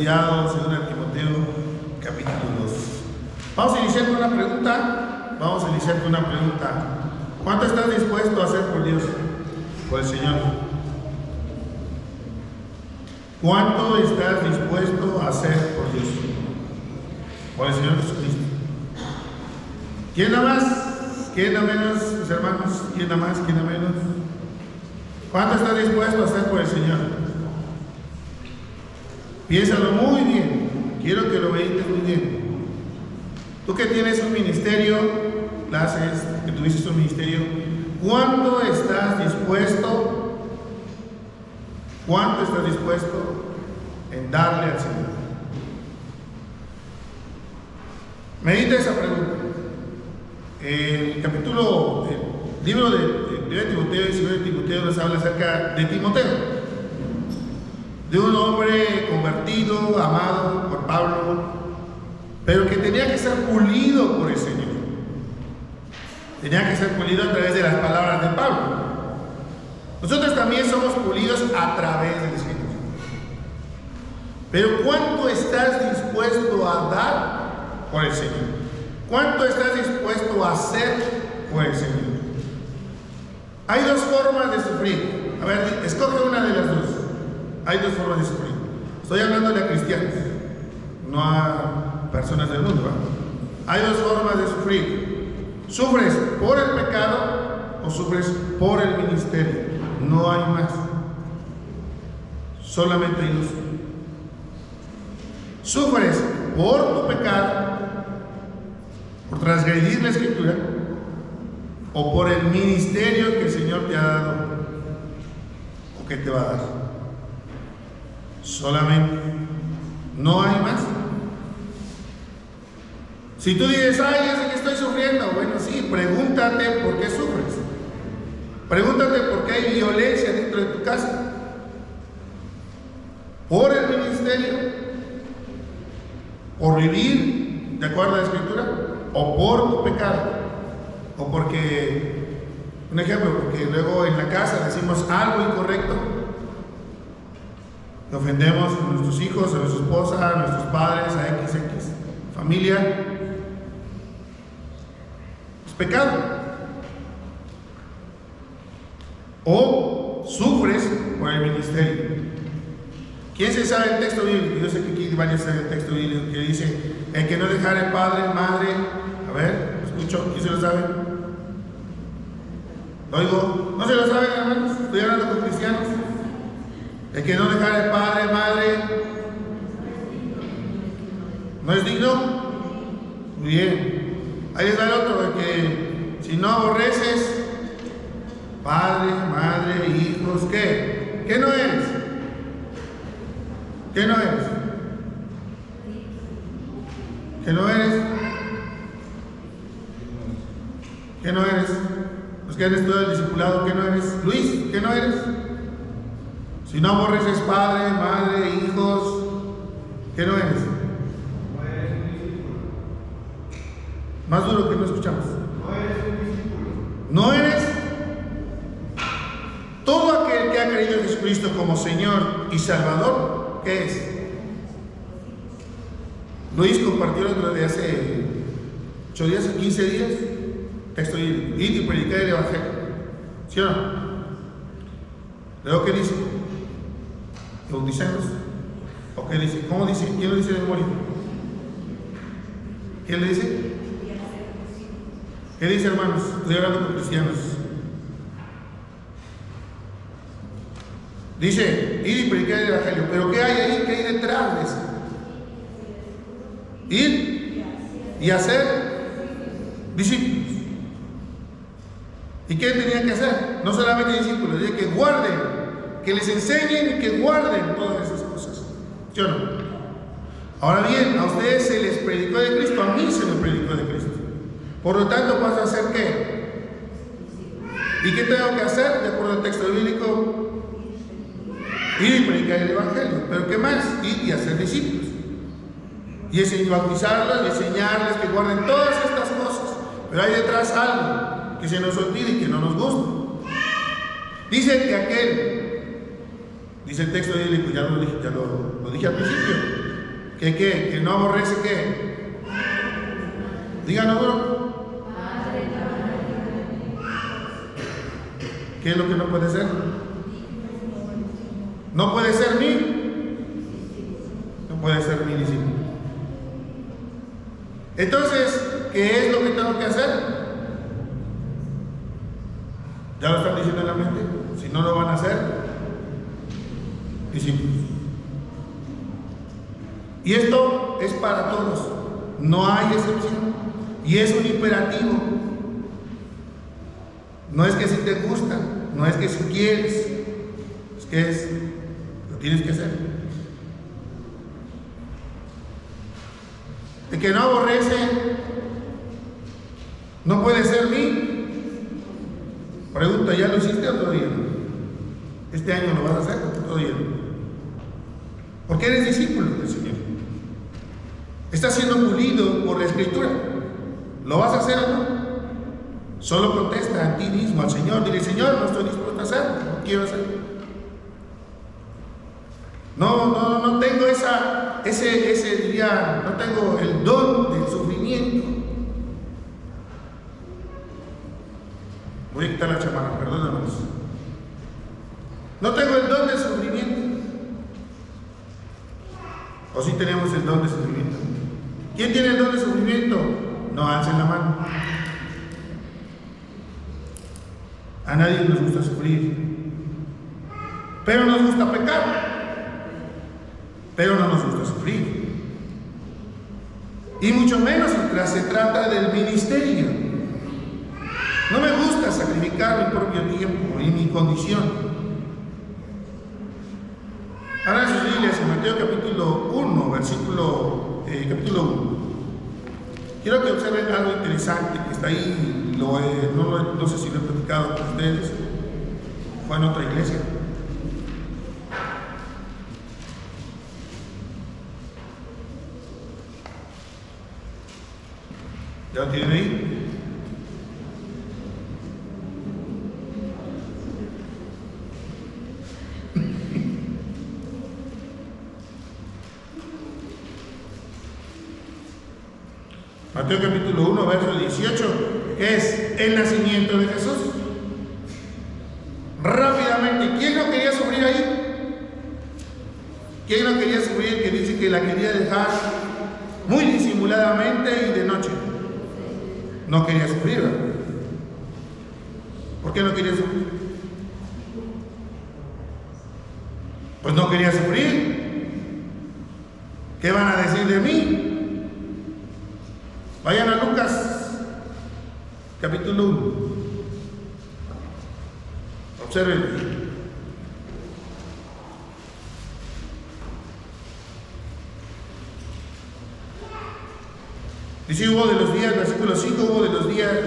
estudiado 2 Timoteo capítulo 2. Vamos a iniciar con una pregunta. ¿Cuánto estás dispuesto a hacer por Dios? Por el Señor. ¿Cuánto estás dispuesto a hacer por Dios? Por el Señor Jesucristo. ¿Quién da más? ¿Quién da menos, mis hermanos? ¿Quién da más? ¿Quién da menos? ¿Cuánto estás dispuesto a hacer por el Señor? Piénsalo muy bien. Quiero que lo medites muy bien. Tú que tienes un ministerio, clases, que tuviste un ministerio, ¿cuánto estás dispuesto? ¿Cuánto estás dispuesto en darle al Señor? Medita esa pregunta. El libro de 1 Timoteo y 2 Timoteo nos habla acerca de Timoteo, de un hombre convertido, amado por Pablo, pero que tenía que ser pulido por el Señor. Tenía que ser pulido a través de las palabras de Pablo. Nosotros también somos pulidos a través del Señor. Pero ¿cuánto estás dispuesto a dar por el Señor? ¿Cuánto estás dispuesto a hacer por el Señor? Hay 2 formas de sufrir. A ver, escoge una de las 2. Hay 2 formas de sufrir. Estoy hablando de cristianos, no a personas del mundo, ¿verdad? Hay 2 formas de sufrir. ¿Sufres por el pecado o sufres por el ministerio? No hay más. Solamente hay 2. ¿Sufres por tu pecado, por transgredir la Escritura, o por el ministerio que el Señor te ha dado o que te va a dar? Solamente. No hay más. Si tú dices, ay, ya sé que estoy sufriendo, bueno, sí, pregúntate por qué sufres. Pregúntate por qué hay violencia dentro de tu casa. Por el ministerio, por vivir de acuerdo a la Escritura, o por tu pecado, o porque, un ejemplo, porque luego en la casa decimos algo incorrecto, ofendemos a nuestros hijos, a nuestra esposa, a nuestros padres, a XX familia. Es pecado. O sufres por el ministerio. ¿Quién se sabe el texto bíblico? Yo sé que aquí varios saben el texto bíblico que dice: el que no dejare padre, madre. A ver, escucho, ¿quién se lo sabe? ¿Lo oigo? ¿No se lo saben, hermanos? Estoy hablando con cristianos. El que no dejare padre, madre, ¿no es digno? Muy bien. Ahí está el otro, de que si no aborreces padre, madre, hijos, ¿qué? ¿Qué no eres? ¿Qué no eres? ¿Qué no eres? ¿Qué no eres? Los que han estudiado el discipulado, ¿qué no eres? Luis, ¿qué no eres? Si no aborreces padre, madre, hijos, ¿qué no eres? No eres un discípulo. Más duro que no escuchamos. No eres un discípulo. No eres. Todo aquel que ha creído en Jesucristo como Señor y Salvador, ¿qué es? Luis compartió el otro día, hace 8 días, 15 días, texto ir y predicar el Evangelio. ¿Sí o no? Luego, ¿qué dice? ¿Bautizarnos? ¿O qué dice? ¿Cómo dice? ¿Quién lo dice de memoria? ¿Quién le dice? ¿Qué dice, hermanos? Estoy hablando con cristianos. Dice, ir y predicar el Evangelio. ¿Pero qué hay ahí? ¿Qué hay detrás de eso? Ir y hacer discípulos. ¿Y qué tenían que hacer? No solamente discípulos, tenían que guarden, que les enseñen y que guarden todas esas cosas. ¿Sí o no? Ahora bien, a ustedes se les predicó de Cristo, a mí se me predicó de Cristo. Por lo tanto, ¿vas a hacer qué? ¿Y qué tengo que hacer? De acuerdo al texto bíblico, ir y predicar el Evangelio. ¿Pero qué más? Ir y hacer discípulos. Y bautizarlos, y enseñarles que guarden todas estas cosas. Pero hay detrás algo que se nos olvida y que no nos gusta. Dice que aquel, dice el texto bíblico, ya lo dije al principio, que no aborrece qué. Díganos, bro. ¿Qué es lo que no puede ser? No puede ser no puede ser mi discípulo. Entonces, ¿qué es lo que tengo que hacer? Ya lo están diciendo en la mente. Si no lo van a hacer, discípulos. Y esto es para todos, no hay excepción. Y es un imperativo. No es que si te gusta, no es que si quieres, es que lo tienes que hacer. El que no aborrece, no puede ser mí. Pregunta, ¿ya lo hiciste o todavía no? ¿Este año lo vas a hacer o todavía no? Porque eres discípulo del Señor. Estás siendo pulido por la Escritura. ¿Lo vas a hacer o no? Solo contesta a ti mismo, al Señor. Dile, Señor, no estoy dispuesto a hacerlo, no quiero hacerlo. No tengo no tengo el don del sufrimiento. Voy a quitar la chamarra, perdónanos. No tengo el don del sufrimiento. ¿O sí tenemos el don del sufrimiento? ¿Quién tiene el don del sufrimiento? No alcen la mano. A nadie nos gusta sufrir, pero nos gusta pecar, pero no nos gusta sufrir. Y mucho menos se trata del ministerio. No me gusta sacrificar mi propio tiempo y mi condición. Ahora sus Biblias en Mateo capítulo 1, capítulo 1. Quiero que observen algo interesante que está ahí, no sé si lo he platicado con ustedes, fue en otra iglesia. ¿Ya lo tienen ahí? Mateo capítulo 1, verso 18, que es el nacimiento de Jesús. Rápidamente, ¿quién no quería sufrir ahí? ¿Quién no quería sufrir? Que dice que la quería dejar muy disimuladamente y de noche. No quería sufrir, ¿verdad? ¿Por qué no quería sufrir? Pues no quería sufrir. ¿Qué van a decir de mí? Vayan a Lucas, capítulo 1. Observen. Dice, hubo de los días, versículo 5, hubo de los días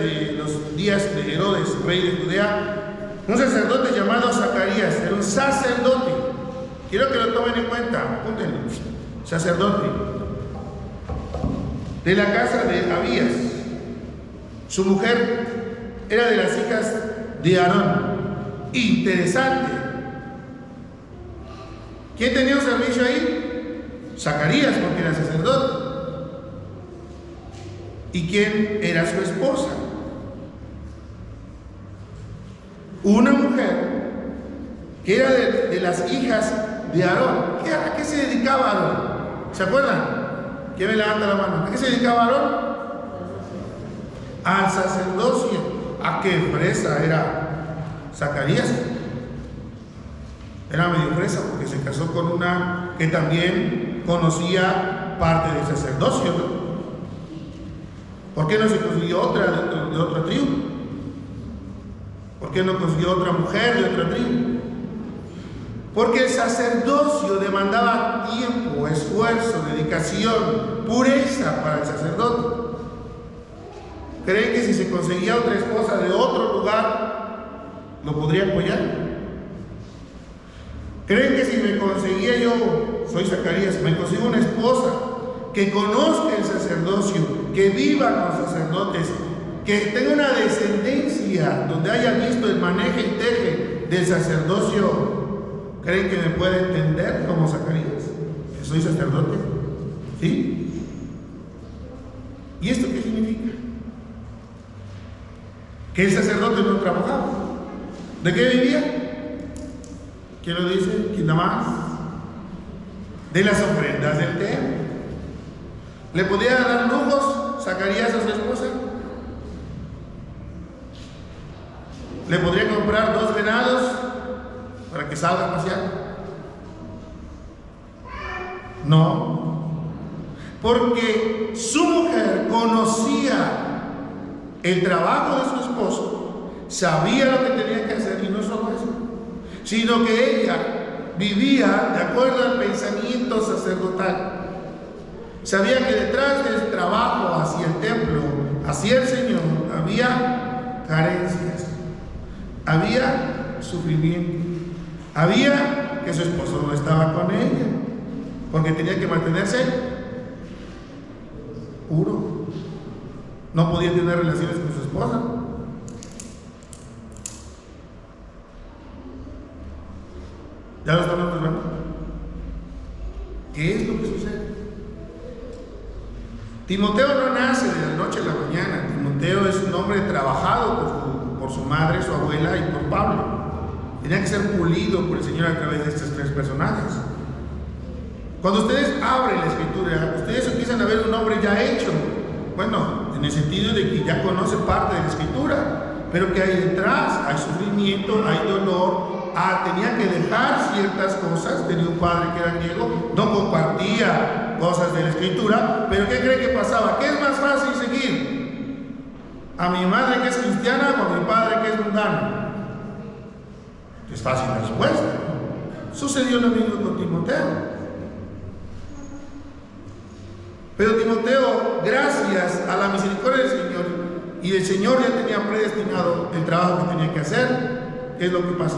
de Herodes, rey de Judea, un sacerdote llamado Zacarías, era un sacerdote. Quiero que lo tomen en cuenta, apúntenlo. Sacerdote. De la casa de Abías. Su mujer era de las hijas de Aarón. Interesante. ¿Quién tenía un servicio ahí? Zacarías, porque era sacerdote. ¿Y quién era su esposa? Una mujer que era de las hijas de Aarón. ¿A qué se dedicaba Aarón? ¿Se acuerdan? ¿Quién me levanta la mano? ¿A qué se dedicaba Aarón? Al sacerdocio. ¿A qué fresa era Zacarías? Era medio fresa porque se casó con una que también conocía parte del sacerdocio, ¿no? ¿Por qué no se consiguió otra de otra tribu? ¿Por qué no consiguió otra mujer de otra tribu? Porque el sacerdocio demandaba tiempo, esfuerzo, dedicación, pureza para el sacerdote. ¿Creen que si se conseguía otra esposa de otro lugar, lo podría apoyar? ¿Creen que si me conseguía yo, soy Zacarías, me consigo una esposa que conozca el sacerdocio, que viva con sacerdotes, que tenga una descendencia donde haya visto el manejo y teje del sacerdocio, ¿creen que me puede entender como Zacarías? Que soy sacerdote. ¿Sí? ¿Y esto qué significa? Que el sacerdote no trabajaba. ¿De qué vivía? ¿Quién lo dice? ¿Quién da más? De las ofrendas del templo. ¿Le podía dar lujos Zacarías a su esposa? ¿Le podría comprar 2 venados para que salga a pasear? No, porque su mujer conocía el trabajo de su esposo, sabía lo que tenía que hacer, y no solo eso, sino que ella vivía de acuerdo al pensamiento sacerdotal. Sabía que detrás del trabajo hacia el templo, hacia el Señor, había carencias, había sufrimiento, había que su esposo no estaba con ella, porque tenía que mantenerse puro. No podía tener relaciones con su esposa. ¿Ya lo están observando? ¿Qué es lo que sucede? Timoteo no nace de la noche a la mañana. Timoteo es un hombre trabajado por su madre, su abuela y por Pablo. Tenía que ser pulido por el Señor a través de estos 3 personajes. Cuando ustedes abren la escritura, ustedes empiezan a ver un hombre ya hecho. Bueno, en el sentido de que ya conoce parte de la escritura, pero que hay detrás, hay sufrimiento, hay dolor. Tenía que dejar ciertas cosas. Tenía un padre que era griego, no compartía cosas de la escritura, pero ¿qué cree que pasaba? ¿Qué es más fácil seguir? ¿A mi madre que es cristiana o a mi padre que es mundano? Es fácil la respuesta. Sucedió lo mismo con Timoteo. Pero Timoteo, gracias a la misericordia del Señor, y el Señor ya tenía predestinado el trabajo que tenía que hacer, ¿qué es lo que pasa?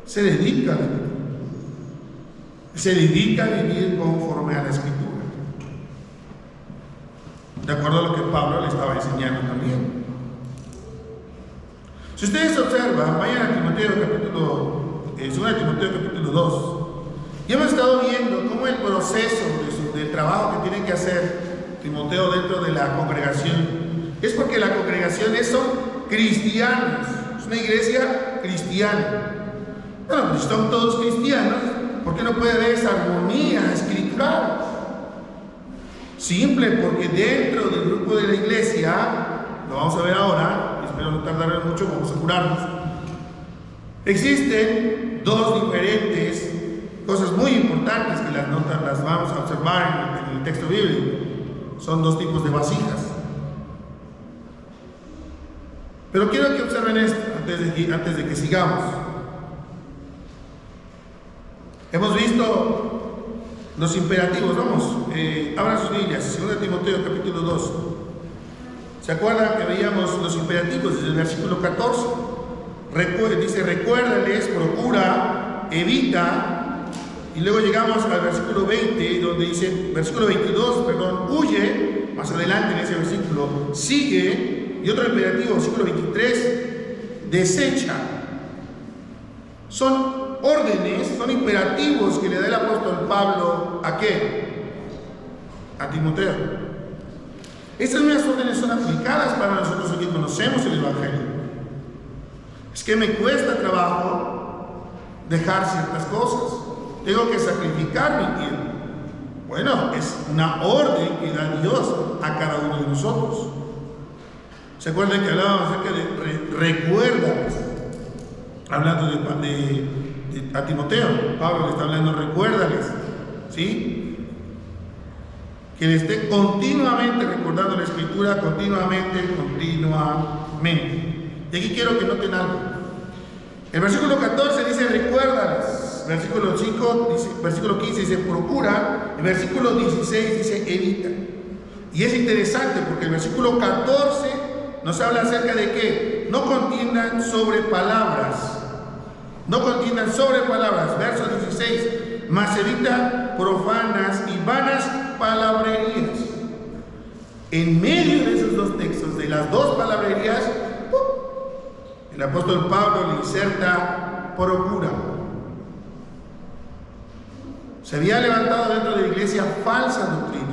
Se dedica a la escritura. Se dedica a vivir conforme a la escritura, de acuerdo a lo que Pablo le estaba enseñando también. Si ustedes observan, vayan a Timoteo capítulo 2 Timoteo capítulo 2. Y hemos estado viendo cómo el proceso del trabajo que tiene que hacer Timoteo dentro de la congregación es porque la congregación son cristianos, es una iglesia cristiana. Bueno, pues si son todos cristianos, ¿por qué no puede haber esa armonía escritural? Simple, porque dentro del grupo de la iglesia, lo vamos a ver ahora, espero no tardar mucho, vamos a curarnos. Existen 2 diferentes cosas muy importantes que las vamos a observar en el texto bíblico. Son 2 tipos de vasijas. Pero quiero que observen esto antes de que sigamos. Hemos visto los imperativos. Vamos, abran sus Biblias, 2 Timoteo capítulo 2. ¿Se acuerdan que veíamos los imperativos desde el versículo 14? Dice, recuérdales, procura, evita. Y luego llegamos al versículo 20, donde dice, versículo 22, perdón, huye. Más adelante en ese versículo, sigue. Y otro imperativo, versículo 23, desecha. Son órdenes, son imperativos que le da el apóstol Pablo ¿a qué? A Timoteo. Estas mismas órdenes son aplicadas para nosotros que conocemos el Evangelio. Es que me cuesta trabajo dejar ciertas cosas. Tengo que sacrificar mi tiempo. Bueno, es una orden que da Dios a cada uno de nosotros. ¿Se acuerdan que hablábamos acerca de recuerdas? Hablando a Timoteo, Pablo le está hablando, recuérdales, ¿sí? Que le esté continuamente recordando la escritura, continuamente. Y aquí quiero que noten algo. El versículo 14 dice, recuérdales. Versículo 5, versículo 15 dice, procura. El versículo 16 dice, evita. Y es interesante porque el versículo 14 nos habla acerca de que no contiendan sobre palabras. No contiendan sobre palabras. Verso 16, mas evita profanas y vanas palabrerías. En medio de esos 2 textos, de las 2 palabrerías, el apóstol Pablo le inserta procura. Se había levantado dentro de la iglesia falsa doctrina,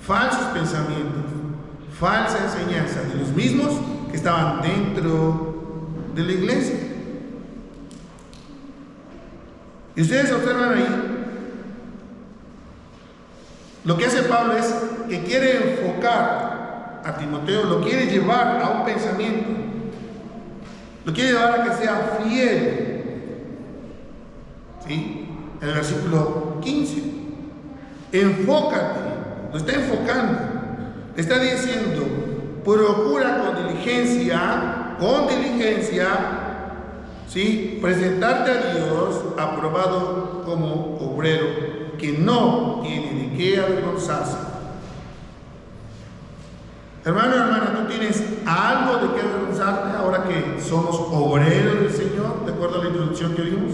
falsos pensamientos, falsa enseñanza de los mismos que estaban dentro de la iglesia. Y ustedes observan ahí, lo que hace Pablo es que quiere enfocar a Timoteo, lo quiere llevar a un pensamiento, lo quiere llevar a que sea fiel. ¿Sí? En el versículo 15, enfócate, lo está enfocando, le está diciendo, procura con diligencia, ¿sí? Presentarte a Dios aprobado como obrero, que no tiene de qué avergonzarse. Hermano, hermana, tú tienes algo de qué avergonzarte ahora que somos obreros del Señor, de acuerdo a la introducción que vimos.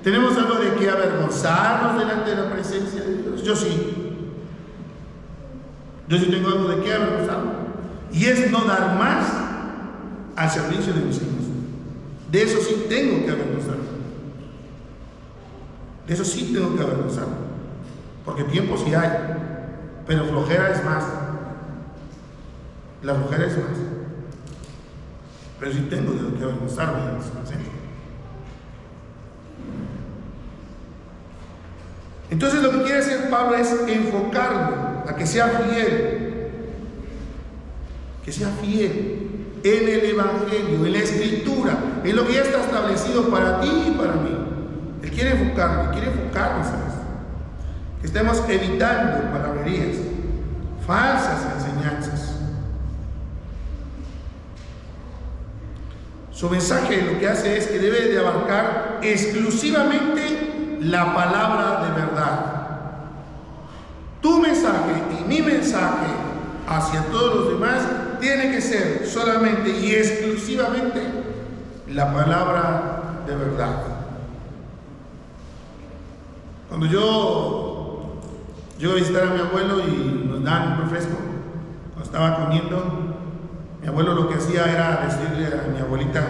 ¿Tenemos algo de qué avergonzarnos delante de la presencia de Dios? Yo sí. Yo sí tengo algo de qué avergonzarme. Y es no dar más al servicio de mis hijos. De eso sí tengo que avergonzarme. De eso sí tengo que avergonzarme. Porque tiempo sí hay. Pero flojera es más. La flojera es más. Pero sí tengo de qué avergonzarme. Entonces lo que quiere hacer Pablo es enfocarlo a que sea fiel, en el Evangelio, en la Escritura, en lo que ya está establecido para ti y para mí. Él quiere enfocarnos a eso, que estemos evitando palabrerías, falsas enseñanzas. Su mensaje lo que hace es que debe de abarcar exclusivamente la palabra de verdad. Tu mensaje y mi mensaje hacia todos los demás tiene que ser solamente y exclusivamente la palabra de verdad. Cuando yo llego a visitar a mi abuelo y nos dan un refresco, cuando estaba comiendo, mi abuelo lo que hacía era decirle a mi abuelita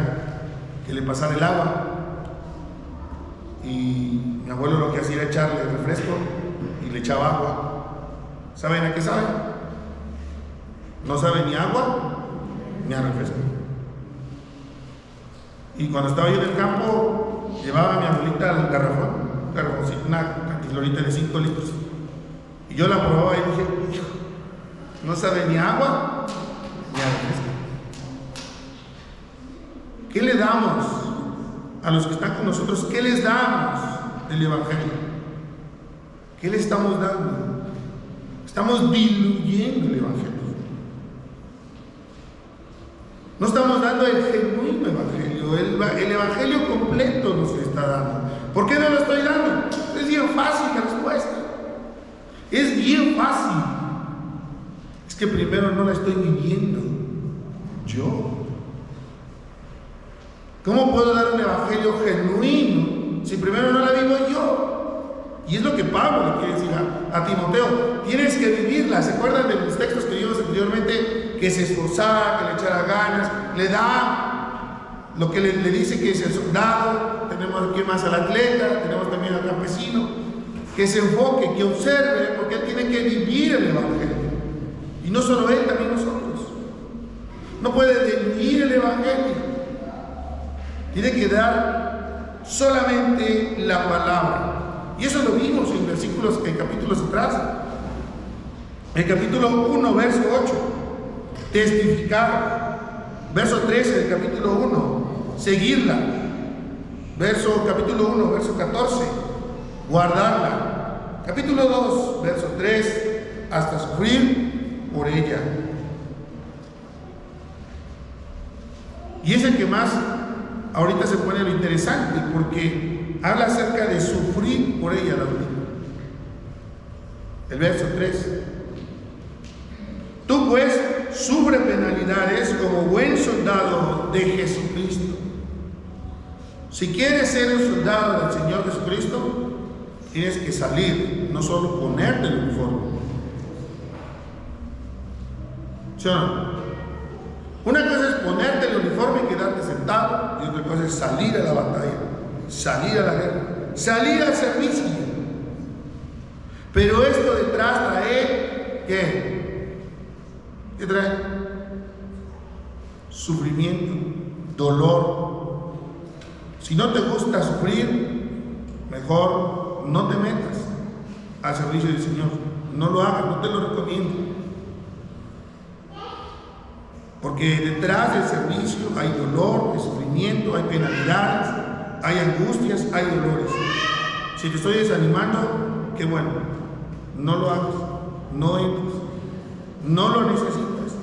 que le pasara el agua. Y mi abuelo lo que hacía era echarle el refresco y le echaba agua. ¿Saben a qué sabe? No sabe ni agua ni a refresco. Y cuando estaba yo en el campo, llevaba a mi abuelita al garrafón, una cantilorita de 5 litros. Y yo la probaba y dije, hijo, no sabe ni agua ni a refresco. ¿Qué le damos a los que están con nosotros? ¿Qué les damos del Evangelio? ¿Qué le estamos dando? Estamos diluyendo el Evangelio. No estamos dando el genuino Evangelio, el Evangelio completo nos está dando. ¿Por qué no lo estoy dando? Es bien fácil la respuesta. Es bien fácil. Es que primero no la estoy viviendo yo. ¿Cómo puedo dar un evangelio genuino si primero no la vivo yo? Y es lo que Pablo le quiere decir a Timoteo. Tienes que vivirla. ¿Se acuerdan de los textos que vimos anteriormente? Que se esforzara, que le echara ganas, le da lo que le dice que es el soldado. Tenemos aquí más al atleta, tenemos también al campesino. Que se enfoque, que observe, porque él tiene que vivir el evangelio. Y no solo él, también nosotros. No puede diluir el evangelio. Tiene que dar solamente la palabra. Y eso lo vimos en capítulos atrás. El capítulo 1, verso 8. Testificar. Verso 13 del capítulo 1. Seguirla. Capítulo 1, verso 14. Guardarla. Capítulo 2, verso 3. Hasta sufrir por ella. Y es el que más ahorita se pone lo interesante, porque habla acerca de sufrir por ella la vida. El verso 3. Tú pues sufre penalidades como buen soldado de Jesucristo. Si quieres ser un soldado del Señor Jesucristo, tienes que salir, no solo ponerte el uniforme. ¿Sí o no? Una cosa es ponerte el uniforme y quedarte sentado, y otra cosa es salir a la batalla, salir a la guerra, salir al servicio. ¿qué? ¿Qué trae? Sufrimiento, dolor. Si no te gusta sufrir, mejor no te metas al servicio del Señor. No lo hagas, no te lo recomiendo. Porque detrás del servicio hay dolor, hay sufrimiento, hay penalidades, hay angustias, hay dolores. Si te estoy desanimando, qué bueno. No lo hagas, no entres, no lo necesitas.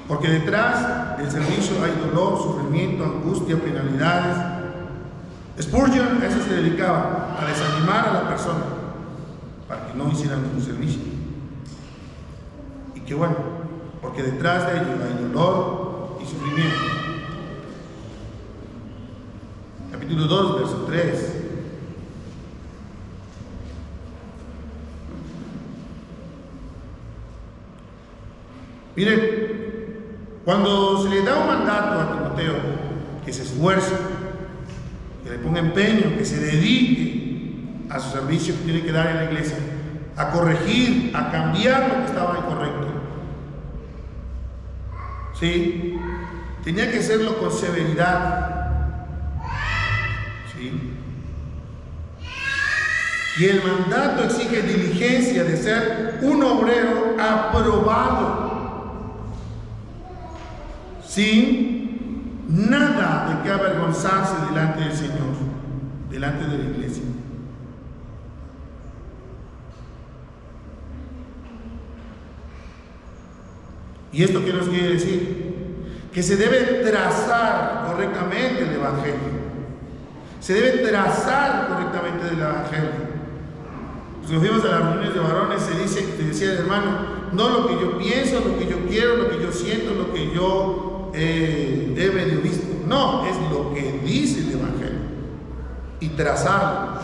Porque detrás del servicio hay dolor, sufrimiento, angustia, penalidades. Spurgeon a eso se dedicaba, a desanimar a la persona para que no hicieran un servicio. Y qué bueno, porque detrás de ello hay dolor y sufrimiento. Capítulo 2, verso 3. Miren, cuando se le da un mandato a Timoteo, que se esfuerce, que le ponga empeño, que se dedique a su servicio que tiene que dar en la iglesia, a corregir, a cambiar lo que estaba incorrecto. ¿Sí? Tenía que hacerlo con severidad. ¿Sí? Y el mandato exige diligencia de ser un obrero aprobado, sin nada de que avergonzarse delante del Señor, delante de la iglesia. ¿Y esto qué nos quiere decir? Que se debe trazar correctamente el Evangelio. Se debe trazar correctamente el Evangelio. Cuando fuimos a las reuniones de varones, te decía el hermano, no lo que yo pienso, lo que yo quiero, lo que yo siento, lo que yo he medio visto. No, es lo que dice el Evangelio. Y trazarlo.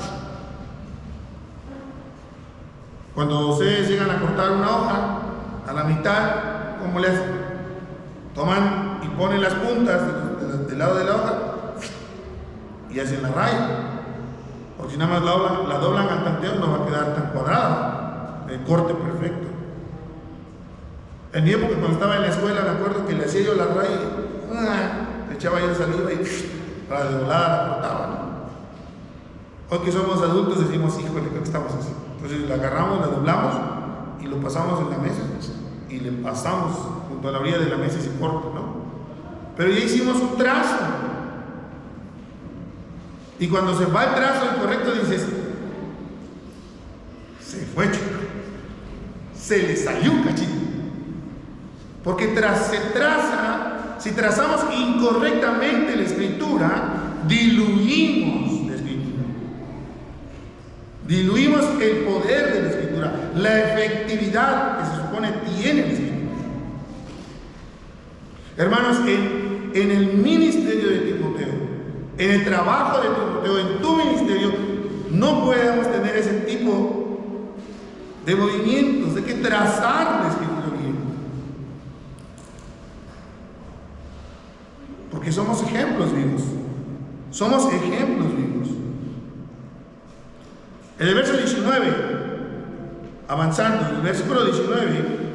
Cuando ustedes llegan a cortar una hoja a la mitad, ¿cómo le hacen? Toman y ponen las puntas del lado de la hoja y hacen la raya. Porque si nada más la doblan al tanteo, no va a quedar tan cuadrada. El corte perfecto. En mi época, cuando estaba en la escuela, me acuerdo que le hacía yo la raya, le echaba yo saliva y para de volada la cortaba, ¿no? Hoy que somos adultos decimos, híjole, ¿qué estamos haciendo? Entonces la agarramos, la doblamos y lo pasamos en la mesa y le pasamos junto a la orilla de la mesa y se corta, ¿no? Pero ya hicimos un trazo. Y cuando se va el trazo incorrecto dices, se fue, chico, se le salió un cachito. Porque si trazamos incorrectamente la escritura, diluimos la escritura. Diluimos el poder de la escritura, la efectividad que se supone tiene la escritura. Hermanos, en el ministerio de Timoteo, en el trabajo de Timoteo, en tu ministerio, no podemos tener ese tipo de movimientos, de que trazar la escritura bien. Porque somos ejemplos vivos. Somos ejemplos vivos. En el verso 19, avanzando, en el versículo 19,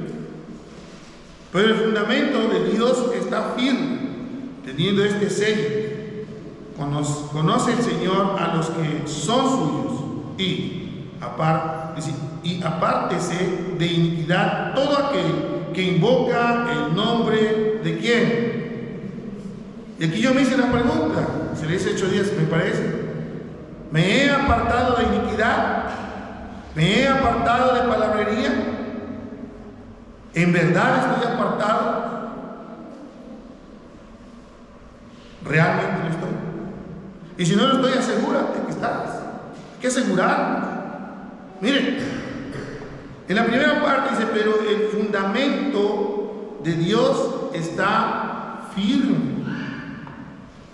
pero el fundamento de Dios está firme, teniendo este sello. Conoce el Señor a los que son suyos y apártese de iniquidad todo aquel que invoca el nombre de quién. Y aquí yo me hice la pregunta, se le hice 8 días, me parece. ¿Me he apartado de iniquidad? ¿Me he apartado de palabrería? ¿En verdad estoy apartado? ¿Realmente lo estoy? Y si no lo estoy, asegúrate que estás. Hay que asegurarnos. Miren, en la primera parte dice, pero el fundamento de Dios está firme.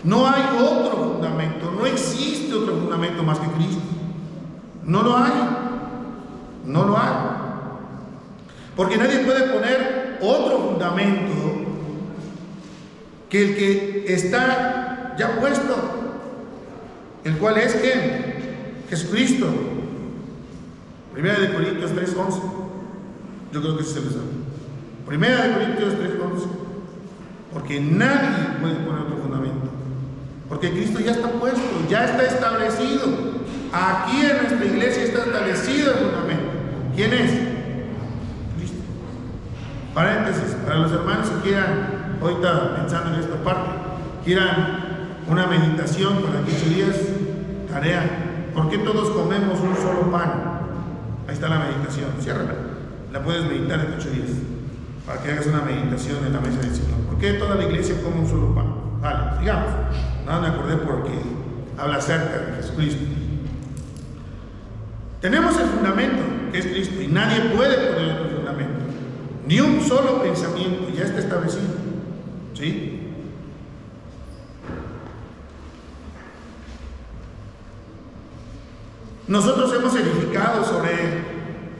No hay otro fundamento, no existe otro fundamento más que Cristo. No lo hay. No lo hay. Porque nadie puede poner otro fundamento que el que está ya puesto, el cual es ¿quién? Jesucristo. Primera de Corintios 3:11. Yo creo que ese es el sabe. Primera de Corintios 3:11. Porque nadie puede poner otro fundamento. Porque Cristo ya está puesto, ya está establecido. Aquí en nuestra iglesia está establecido el fundamento. ¿Quién es? Cristo. Paréntesis, para los hermanos que quieran, ahorita pensando en esta parte, quieran una meditación para 8 días, tarea. ¿Por qué todos comemos un solo pan? Ahí está la meditación, ciérrala. La puedes meditar en 8 días, para que hagas una meditación en la mesa del Señor. ¿Por qué toda la iglesia come un solo pan? Vale, sigamos. Nada me acordé porque habla acerca de Jesucristo. Tenemos el fundamento, que es Cristo, y nadie puede poner otro fundamento. Ni un solo pensamiento, ya está establecido. ¿Sí? Nosotros hemos edificado sobre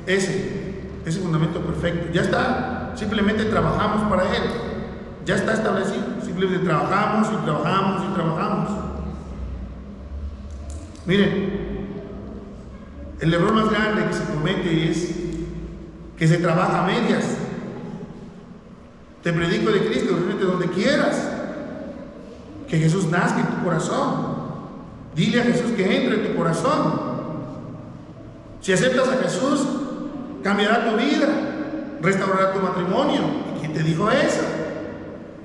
ese fundamento perfecto. Ya está, simplemente trabajamos para él. Ya está establecido. Simplemente trabajamos y trabajamos y trabajamos. Miren, el error más grande que se comete es que se trabaja a medias. Te predico de Cristo, reúnete donde quieras. Que Jesús nazca en tu corazón. Dile a Jesús que entre en tu corazón. Si aceptas a Jesús, cambiará tu vida, restaurará tu matrimonio. ¿Y quién te dijo eso?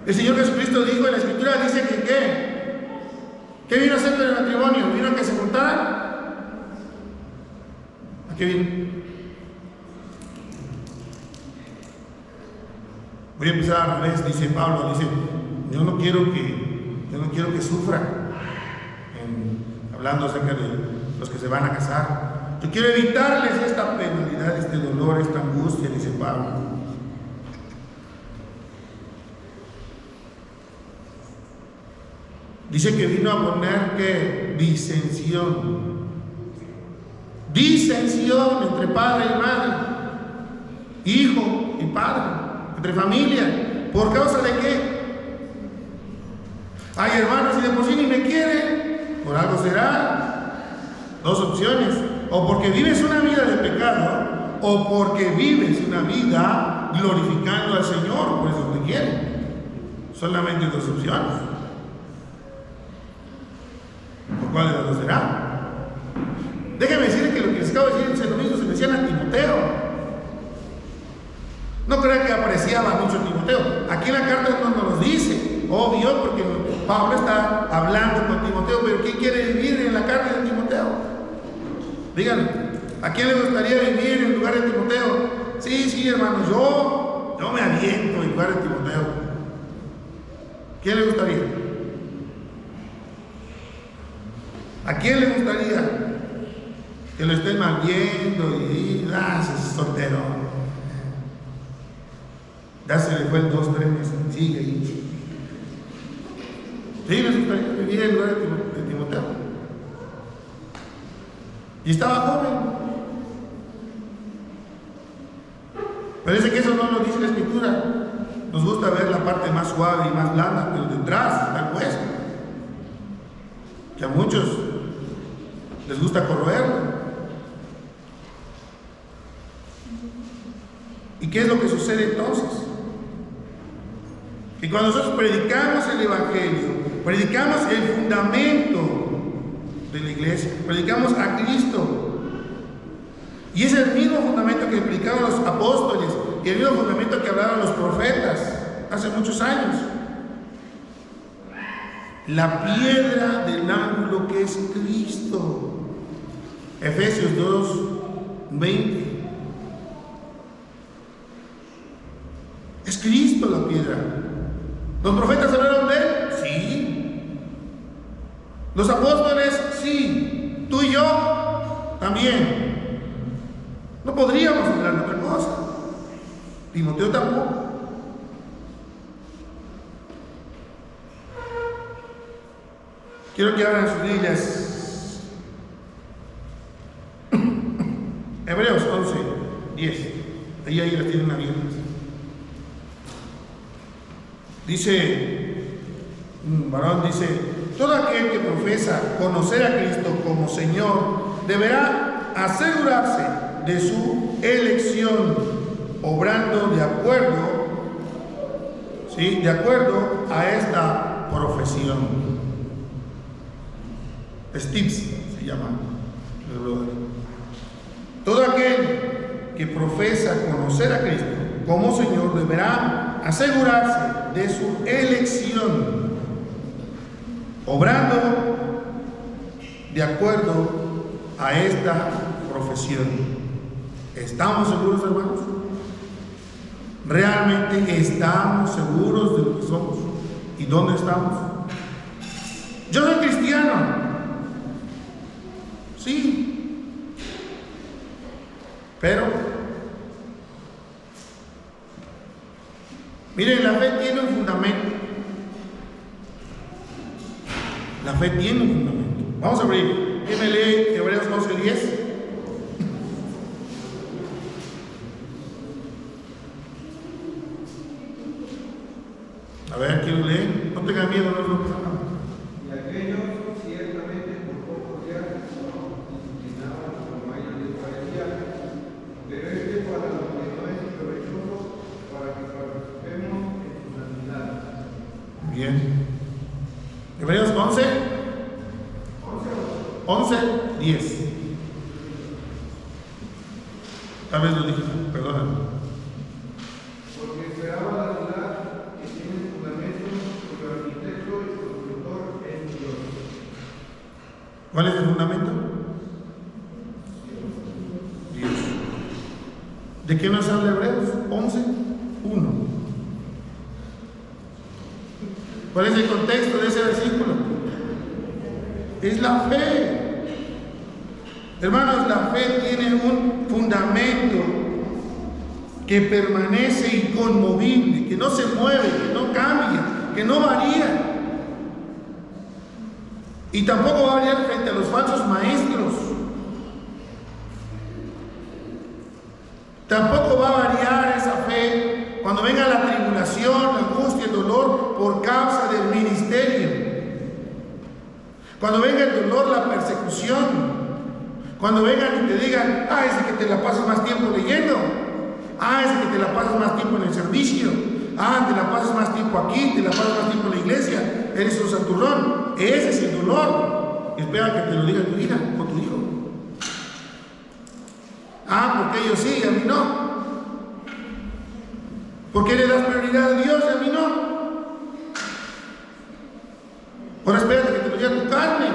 El Señor Jesucristo dijo en la Escritura, dice que ¿qué vino a hacer con el matrimonio? ¿Vino a que se juntaran? ¿A qué vino? Voy a empezar al revés, dice Pablo, dice, yo no quiero que sufran, hablando acerca de los que se van a casar. Yo quiero evitarles esta penalidad, este dolor, esta angustia, dice Pablo. Dice que vino a poner que disensión entre padre y madre, hijo y padre, entre familia. ¿Por causa de qué? Hay hermanos y de por sí ni me quieren, por algo será. 2 opciones: o porque vives una vida de pecado, o porque vives una vida glorificando al Señor, por eso te quieren. Solamente 2 opciones. ¿Por cuál de las 2 será? Déjenme decirles que lo que les acabo de decir ese domingo se le decían a Timoteo. No crean que apreciaba mucho a Timoteo. Aquí en la carta no nos dice, obvio, porque Pablo está hablando con Timoteo, pero ¿quién quiere vivir en la carne de Timoteo? Díganme, ¿a quién le gustaría vivir en lugar de Timoteo? Sí, hermanos, yo me aviento en lugar de Timoteo. ¿Quién le gustaría? ¿A quién le gustaría que lo estén mal viendo y ese soltero? Ya se le fue el 2-3 meses, sigue ahí. Sí, les gustaría vivir en lugar de Timoteo. Y estaba joven. Parece que eso no lo dice la Escritura. Nos gusta ver la parte más suave y más blanda, pero detrás está el hueso, que a muchos les gusta corroerlo. ¿Y qué es lo que sucede entonces? Que cuando nosotros predicamos el Evangelio, predicamos el fundamento de la iglesia, predicamos a Cristo, y es el mismo fundamento que predicaron los apóstoles y el mismo fundamento que hablaron los profetas hace muchos años. La piedra del ángulo que es Cristo. Efesios 2:20. Es Cristo la piedra. ¿Los profetas hablaron de él? Sí. ¿Los apóstoles? Sí. ¿Tú y yo? También. No podríamos hablar de otra cosa. Timoteo tampoco. Quiero que abran sus Biblias. Hebreos 11:10. Ahí las tienen abiertas. Dice, un varón dice: todo aquel que profesa conocer a Cristo como Señor deberá asegurarse de su elección, obrando de acuerdo, ¿sí?, de acuerdo a esta profesión. Stips se llama. Todo aquel que profesa conocer a Cristo como Señor deberá asegurarse de su elección, obrando de acuerdo a esta profesión. ¿Estamos seguros, hermanos? ¿Realmente estamos seguros de lo que somos y dónde estamos? Yo soy cristiano. Sí. Pero, miren, la fe tiene un fundamento. La fe tiene un fundamento. Vamos a abrir. ¿Quién me lee Hebreos 11:10? A ver, ¿quién lee? No tengan miedo, no es lo que pasa. Y aquellos ciertamente por pocos días disciplinaban como a ellos les parecía, pero para lo que no es provechoso, para que participemos en su santidad. Bien. Hebreos 11:10. Tal vez lo dije, perdóname. Porque esperaba la ciudad que tiene fundamento, cuyo arquitecto y constructor es Dios. ¿Cuál es el fundamento? Dios. ¿De qué nos habla Hebreos? 11:1. ¿Cuál es el contexto de ese versículo? Es la fe. Hermanos, la fe tiene un fundamento que permanece inconmovible, que no se mueve, que no cambia, que no varía. Y tampoco va a variar frente a los falsos maestros. Tampoco va a variar esa fe cuando venga la tribulación, la angustia, el dolor por causa del ministerio. Cuando venga el dolor, la persecución. Cuando vengan y te digan, ese que te la pasas más tiempo leyendo. Ese que te la pasas más tiempo en el servicio. Te la pasas más tiempo aquí, te la pasas más tiempo en la iglesia. Eres un santurrón. Ese es el dolor. Espera que te lo diga tu hija o tu hijo. Porque ellos sí, a mí no. ¿Por qué le das prioridad a Dios y a mí no? Ahora espérate que te lo diga tu carne.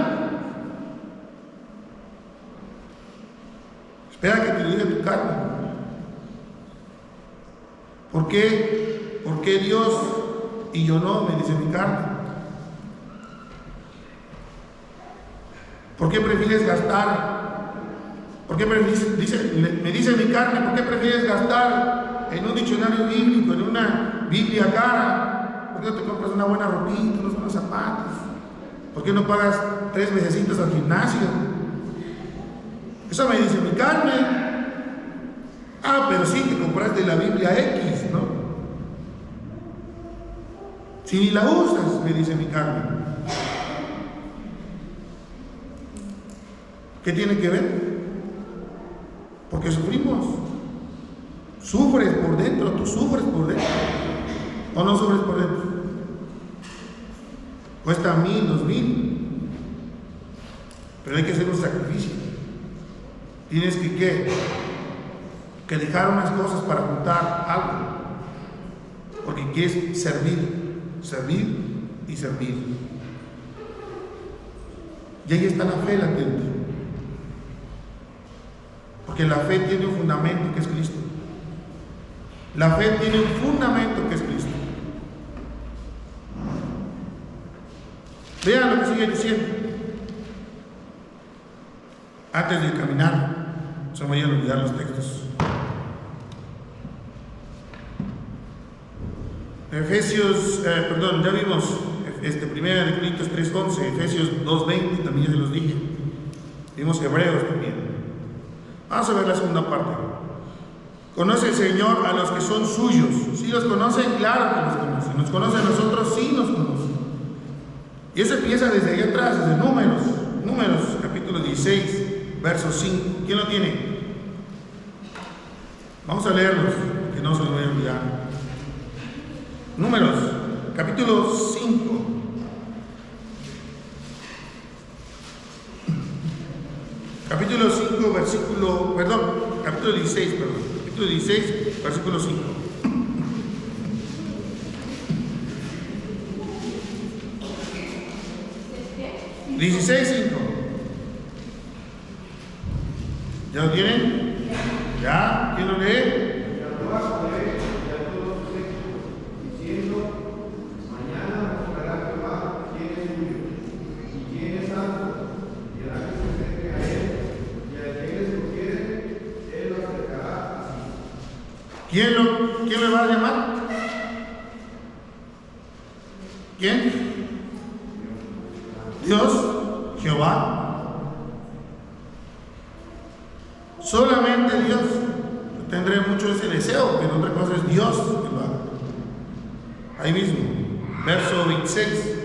Espera que te lo diga tu carne. ¿Por qué? ¿Por qué Dios y yo no? Me dice mi carne. ¿Por qué prefieres gastar? ¿Por qué prefieres, me dice mi carne, ¿por qué prefieres gastar en un diccionario bíblico, en una Biblia cara? ¿Por qué no te compras una buena ropita, unos buenos zapatos? ¿Por qué no pagas 3 mesecitos al gimnasio? Eso me dice mi carne. Pero sí, te compraste la Biblia X, ¿no? Si ni la usas, me dice mi carne. ¿Qué tiene que ver? Porque sufrimos. Sufres por dentro, tú sufres por dentro. ¿O no sufres por dentro? Cuesta 1,000, 2,000. Pero hay que hacer un sacrificio. Tienes que dejar unas cosas para juntar algo. Porque quieres servir, servir y servir. Y ahí está la fe latente. Porque la fe tiene un fundamento que es Cristo. La fe tiene un fundamento que es Cristo. Vean lo que sigue diciendo. Antes de caminar, se me vayan a olvidar los textos. Efesios, ya vimos Primera de Corintios 3:11, Efesios 2:20, también ya se los dije. Vimos Hebreos también. Vamos a ver la segunda parte. Conoce el Señor a los que son suyos. ¿Sí los conoce? Claro que los conoce. ¿Nos conoce a nosotros? Sí nos conoce. Y eso empieza desde allá atrás, desde Números capítulo 16, verso 5. ¿Quién lo tiene? Vamos a leerlos, que no se nos vaya a olvidar. Números, capítulo 5. Capítulo 5, capítulo 16, capítulo 16, versículo 5. ¿16:5? ¿Ya lo tienen? ¿Ya? ¿Quién lo lee? ¿Quién me va a llamar? ¿Quién? Dios, Jehová. Solamente Dios. Yo tendré mucho ese deseo, pero otra cosa es Dios que lo haga. Ahí mismo, verso 26.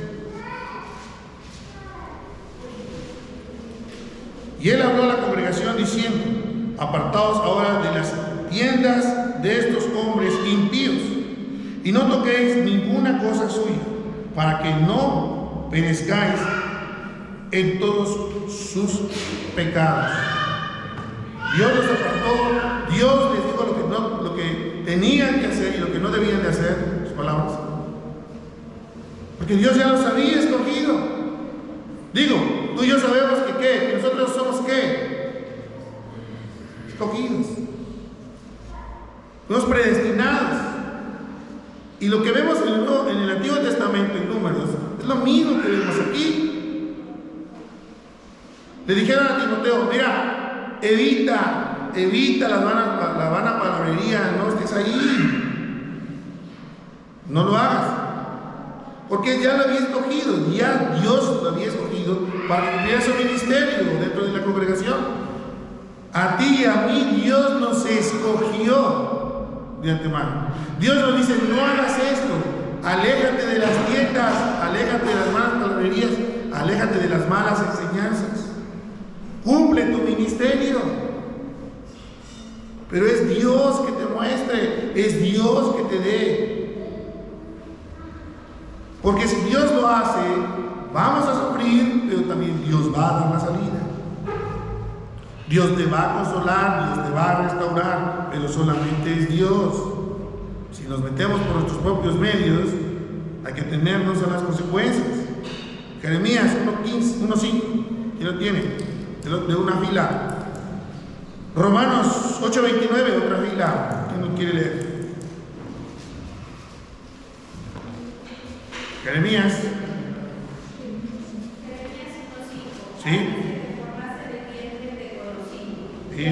Y él habló a la congregación diciendo: apartaos ahora de las tiendas de estos hombres impíos, y no toquéis ninguna cosa suya, para que no perezcáis en todos sus pecados. Dios los apartó, Dios les dijo lo que tenían que hacer y lo que no debían de hacer, sus palabras, porque Dios ya los había escogido. Digo, tú y yo sabemos que nosotros somos escogidos, somos predestinados. Y lo que vemos en el Antiguo Testamento, en Números, es lo mismo que vemos aquí. Le dijeron a Timoteo: mira, evita la vana palabrería, no estés ahí, no lo hagas, porque ya lo había escogido, ya Dios lo había escogido para cumplir su ministerio dentro de la congregación. A ti y a mí Dios nos escogió de antemano. Dios nos dice: no hagas esto, aléjate de las tiendas, aléjate de las malas palabrerías, aléjate de las malas enseñanzas, cumple tu ministerio. Pero es Dios que te muestre, es Dios que te dé. Porque si Dios lo hace, vamos a sufrir, pero también Dios va a dar la salida. Dios te va a consolar, Dios te va a restaurar, pero solamente es Dios. Si nos metemos por nuestros propios medios, hay que atenernos a las consecuencias. Jeremías 1:5, ¿quién lo tiene? De una fila. Romanos 8:29, otra fila. ¿Quién lo quiere leer? Jeremías. ¿Sí? Sí.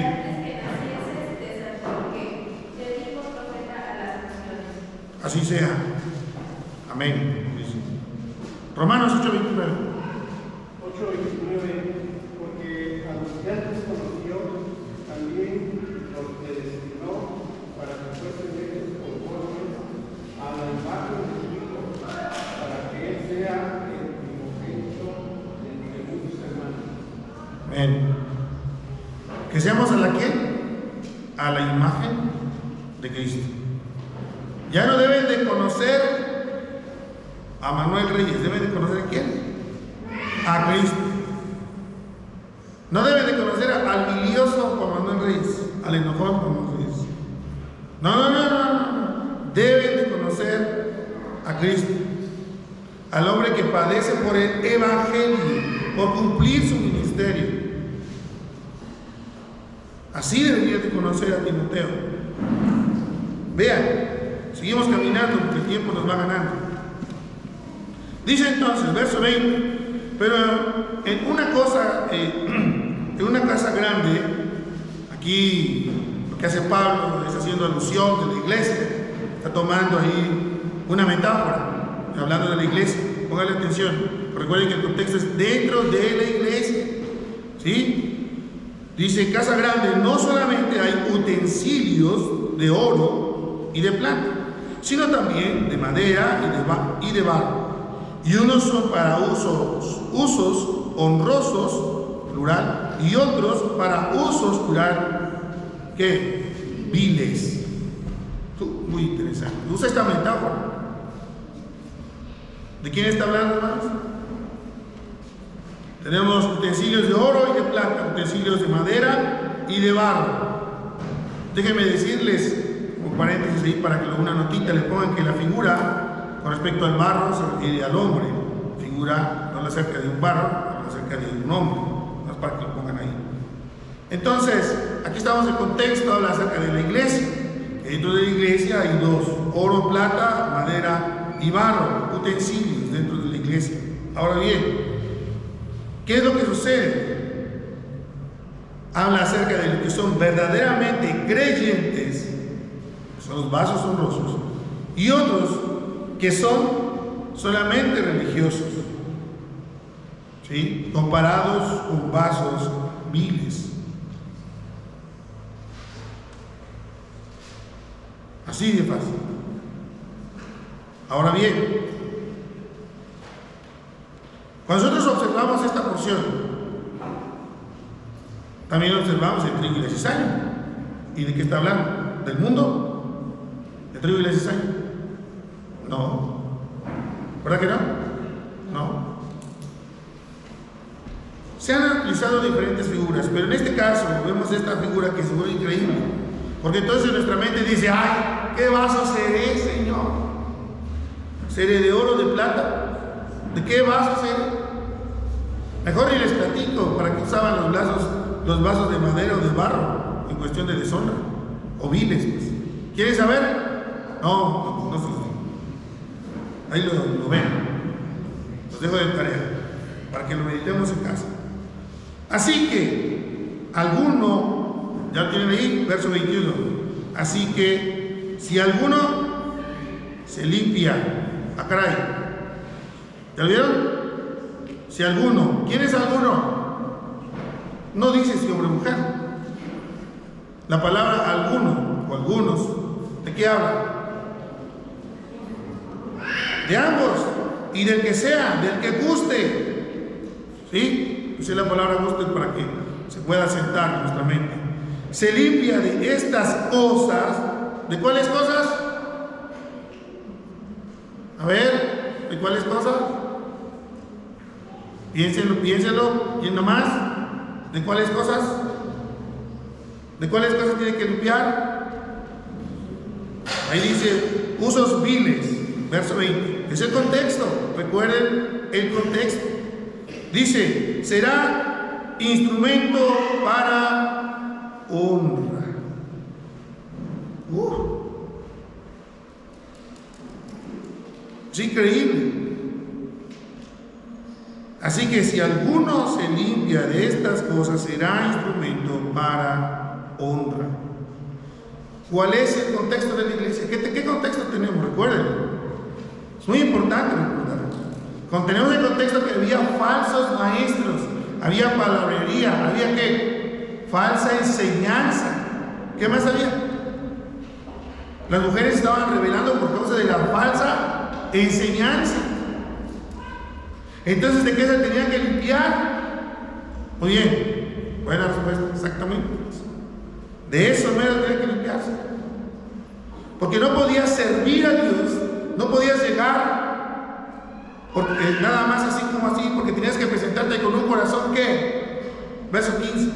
Así sea. Amén. Romanos 8:29. 8:29, porque a los que antes conoció, también los predestinó para que fuesen hechos conformes a la imagen de su Hijo, para que Él sea el primogénito entre muchos hermanos. Amén. Que seamos a la quién? A la imagen de Cristo. Ya no deben de conocer a Manuel Reyes, deben de conocer a quién? A Cristo. No deben de conocer al bilioso Juan Manuel Reyes, al enojón Juan Manuel Reyes. No. Deben de conocer a Cristo, al hombre que padece por el evangelio, por cumplir su ministerio. Así deberían de conocer a Timoteo. Vean, seguimos caminando porque el tiempo nos va ganando. Dice entonces, verso 20: pero en una casa grande, aquí lo que hace Pablo es haciendo alusión de la iglesia, está tomando ahí una metáfora, hablando de la iglesia. Póngale atención, recuerden que el contexto es dentro de la iglesia, ¿sí? Dice: casa grande, no solamente hay utensilios de oro y de plata, sino también de madera y de barro. Y unos son para usos honrosos, plural, y otros para usos, plural, ¿qué? viles. Muy interesante. Usa esta metáfora. ¿De quién está hablando, hermanos? Tenemos utensilios de oro y de plata, utensilios de madera y de barro. Déjenme decirles, como paréntesis ahí, para que una notita le pongan, que la figura con respecto al barro se refiere al hombre. Figura no habla acerca de un barro, habla acerca de un hombre. No es para que lo pongan ahí. Entonces, aquí estamos en contexto, habla acerca de la iglesia. Dentro de la iglesia hay dos: oro, plata, madera y barro, utensilios dentro de la iglesia. Ahora bien, ¿qué es lo que sucede? Habla acerca de los que son verdaderamente creyentes, que son los vasos honrosos, y otros que son solamente religiosos, ¿sí? Comparados con vasos viles. Así de fácil. Ahora bien, cuando nosotros observamos esta porción, también observamos el trigo y la cizaña. ¿Y de qué está hablando? ¿Del mundo? ¿El trigo y la cizaña? No. ¿Verdad que no? No. Se han utilizado diferentes figuras, pero en este caso vemos esta figura que se vuelve increíble, porque entonces nuestra mente dice: ¡ay! ¿Qué vaso seré, Señor? ¿Seré de oro, de plata? ¿De qué vaso seré? Mejor ni les platico para qué usaban los vasos de madera o de barro en cuestión de deshonra o viles, pues. ¿Quieren saber? No sé. Ahí lo ven. Los dejo de tarea para que lo meditemos en casa. Así que alguno, ya lo tienen ahí, verso 21. Así que si alguno se limpia, caray, ¿ya lo vieron? Si alguno, ¿quién es alguno? No dice si hombre o mujer. La palabra alguno o algunos, ¿de qué habla? De ambos, y del que sea, del que guste. ¿Sí? Esa es la palabra guste para que se pueda sentar en nuestra mente. Se limpia de estas cosas. ¿De cuáles cosas? A ver, ¿de cuáles cosas? Piénselo, ¿quién nomás? ¿De cuáles cosas? ¿De cuáles cosas tiene que limpiar? Ahí dice, usos viles, verso 20. Es el contexto, recuerden el contexto. Dice, será instrumento para honra. Es increíble. Así que si alguno se limpia de estas cosas, será instrumento para honra. ¿Cuál es el contexto de la iglesia? ¿Qué contexto tenemos? Recuerden, es muy importante recordar. Tenemos el contexto que había falsos maestros, había palabrería, había ¿qué? Falsa enseñanza. ¿Qué más había? Las mujeres estaban revelando por causa de la falsa enseñanza. Entonces, ¿de qué se tenían que limpiar? Muy bien, buena respuesta, exactamente. De eso menos tenían que limpiarse. Porque no podías servir a Dios, no podías llegar porque nada más así como así, porque tenías que presentarte con un corazón que, verso 15,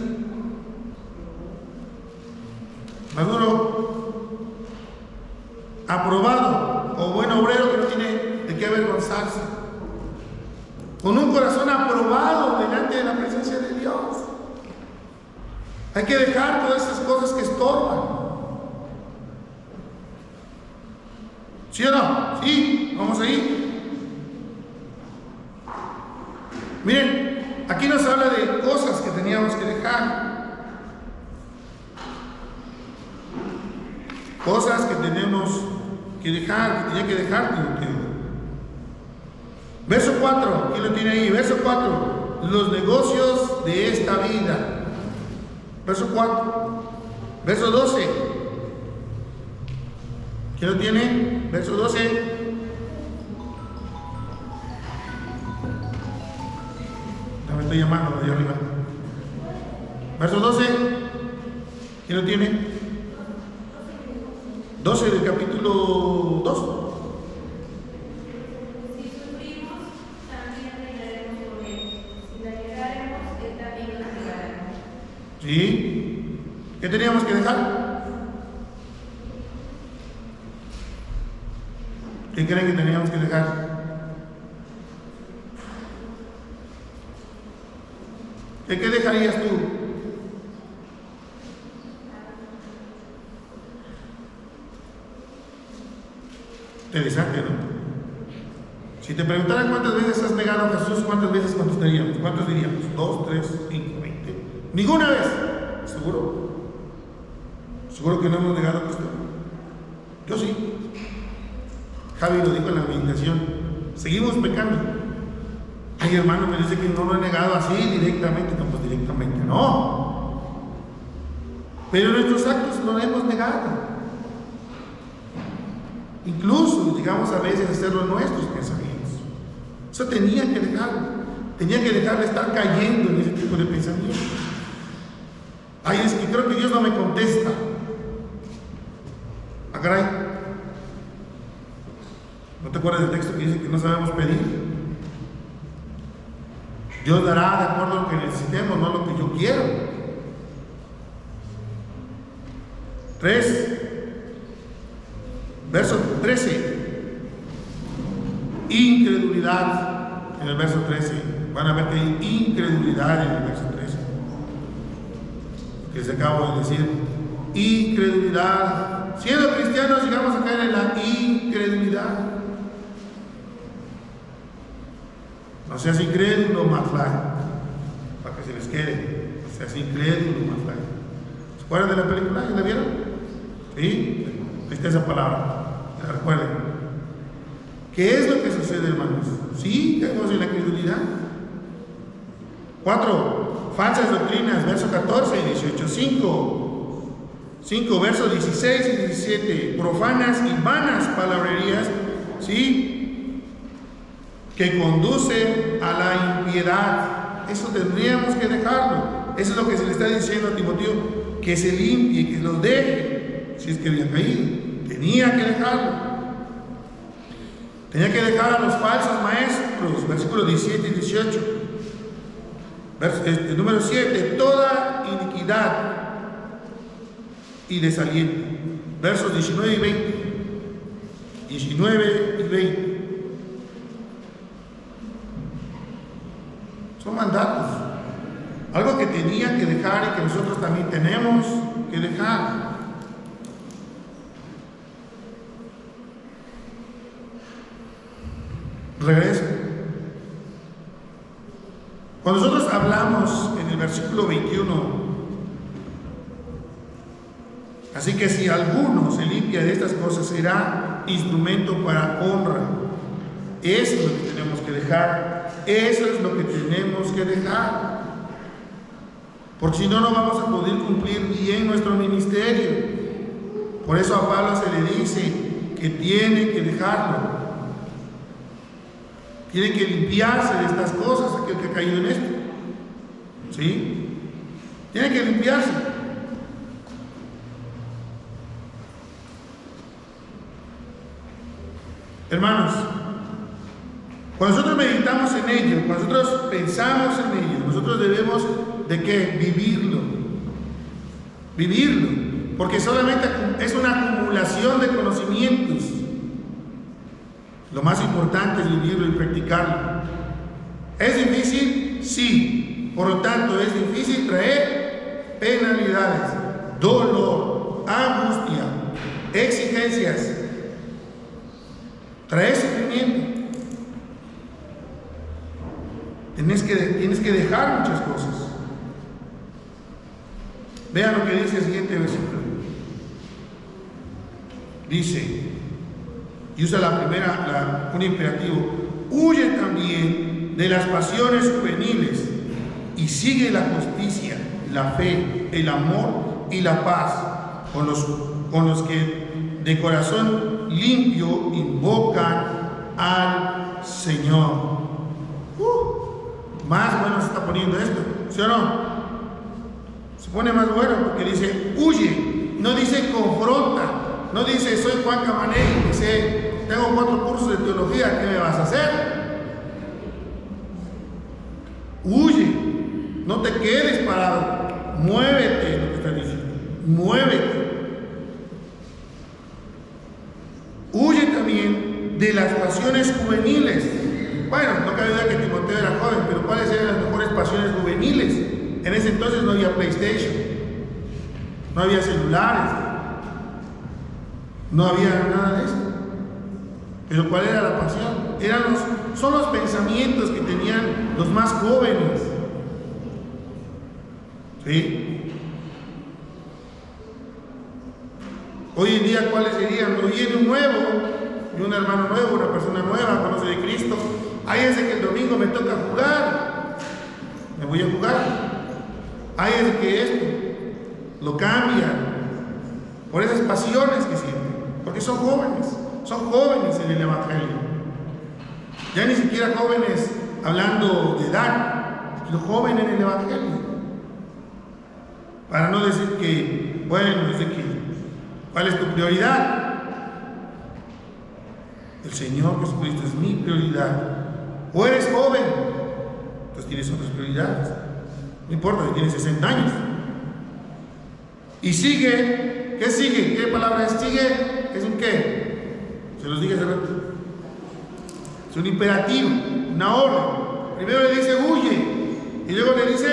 maduro, aprobado o buen obrero que no tiene de qué avergonzarse, con un corazón aprobado delante de la presencia de Dios. Hay que dejar todas esas cosas que estorban. ¿Sí o no? Sí, vamos ahí. Miren, aquí nos habla de cosas que teníamos que dejar. Cosas que tenemos que dejar, que tenía que dejar Timoteo. Verso 4, ¿quién lo tiene ahí? Verso 4, los negocios de esta vida. Verso 4. Verso 12. ¿Quién lo tiene? Verso 12. Ya me estoy llamando de allá arriba. Verso 12. ¿Quién lo tiene? 12 del capítulo 2. Si sufrimos, también reinaremos con él. Si la negaremos, él también nos negará. ¿Sí? ¿Qué teníamos que dejar? ¿Qué creen que teníamos que dejar? ¿Qué dejarías tú? Interesante, ¿no? Si te preguntaran cuántas veces has negado a Jesús, ¿cuántas veces contestaríamos? ¿Cuántos diríamos? 2, 3, 5, 20. Ninguna vez. ¿Seguro? ¿Seguro que no hemos negado a Cristo? Yo sí. Javi lo dijo en la meditación. Seguimos pecando. Ay, hermano, me dice que no lo he negado así directamente. No, pues directamente no. Pero nuestros actos no lo hemos negado. Incluso llegamos a veces a hacerlo nuestros pensamientos. Eso tenía que dejarlo. Tenía que dejar de estar cayendo en ese tipo de pensamientos. Ay, es que creo que Dios no me contesta. Ah, caray. ¿No te acuerdas del texto que dice que no sabemos pedir? Dios dará de acuerdo a lo que necesitemos, no lo que yo quiero. 3. Verso 13. Incredulidad. En el verso 13. Van a ver que hay incredulidad en el verso 13. Que les acabo de decir. Incredulidad. Siendo cristianos, llegamos a caer en la incredulidad. No seas incrédulo, McFly. Para que se les quede. No seas incrédulo, McFly. ¿Se acuerdan de la película? ¿Ya la vieron? ¿Sí? Ahí está esa palabra. Recuerden. ¿Qué es lo que sucede, hermanos? Sí, caemos en la incredulidad. 4. Falsas doctrinas, verso 14 y 18. 5, versos 16 y 17. Profanas y vanas palabrerías, ¿sí? Que conducen a la impiedad. Eso tendríamos que dejarlo. Eso es lo que se le está diciendo a Timoteo, que se limpie, que los deje, si es que había caído. Tenía que dejarlo. Tenía que dejar a los falsos maestros, versículos 17 y 18. Número 7, toda iniquidad y desaliento. Versos 19 y 20. 19 y 20. Son mandatos. Algo que tenía que dejar y que nosotros también tenemos que dejar. Regreso. Cuando nosotros hablamos en el versículo 21, así que si alguno se limpia de estas cosas, será instrumento para honra. Eso es lo que tenemos que dejar. Eso es lo que tenemos que dejar. Porque si no, no vamos a poder cumplir bien nuestro ministerio. Por eso a Pablo se le dice que tiene que dejarlo. Tiene que limpiarse de estas cosas, aquel que ha caído en esto. ¿Sí? Tiene que limpiarse. Hermanos, cuando nosotros meditamos en ello, cuando nosotros pensamos en ello, nosotros debemos de ¿qué? Vivirlo. Vivirlo. Porque solamente es una acumulación de conocimientos. Lo más importante es vivirlo y practicarlo. ¿Es difícil? Sí. Por lo tanto, es difícil traer penalidades, dolor, angustia, exigencias. Traer sufrimiento. Tienes que dejar muchas cosas. Vean lo que dice el siguiente versículo. Dice, y usa un imperativo: huye también de las pasiones juveniles y sigue la justicia, la fe, el amor y la paz con los que de corazón limpio invocan al Señor. Más bueno se está poniendo esto, ¿sí o no? Se pone más bueno porque dice huye, no dice confronta, No dice, soy Juan Camané y dice, tengo 4 cursos de teología, ¿qué me vas a hacer? Huye, no te quedes parado, muévete, lo que está diciendo, muévete. Huye también de las pasiones juveniles. Bueno, no cabe duda que Timoteo era joven, pero ¿cuáles eran las mejores pasiones juveniles? En ese entonces no había PlayStation, no había celulares, no había nada de eso. Pero ¿cuál era la pasión? Son los pensamientos que tenían los más jóvenes. ¿Sí? Hoy en día, ¿cuáles serían? Hoy viene un nuevo, y un hermano nuevo, una persona nueva, conoce de Cristo. Ahí es de que el domingo me toca jugar, me voy a jugar. Ahí es de que esto lo cambian por esas pasiones que sienten, porque son jóvenes en el Evangelio. Ya ni siquiera jóvenes hablando de edad, sino jóvenes en el Evangelio. Para no decir que, bueno, es de que, ¿cuál es tu prioridad? El Señor Jesucristo es mi prioridad. O eres joven, entonces tienes otras prioridades. No importa si tienes 60 años. Y sigue, ¿qué sigue? ¿Qué palabra es sigue? ¿Es un qué? Se los dije hace rato. Es un imperativo, una orden. Primero le dice huye, y luego le dice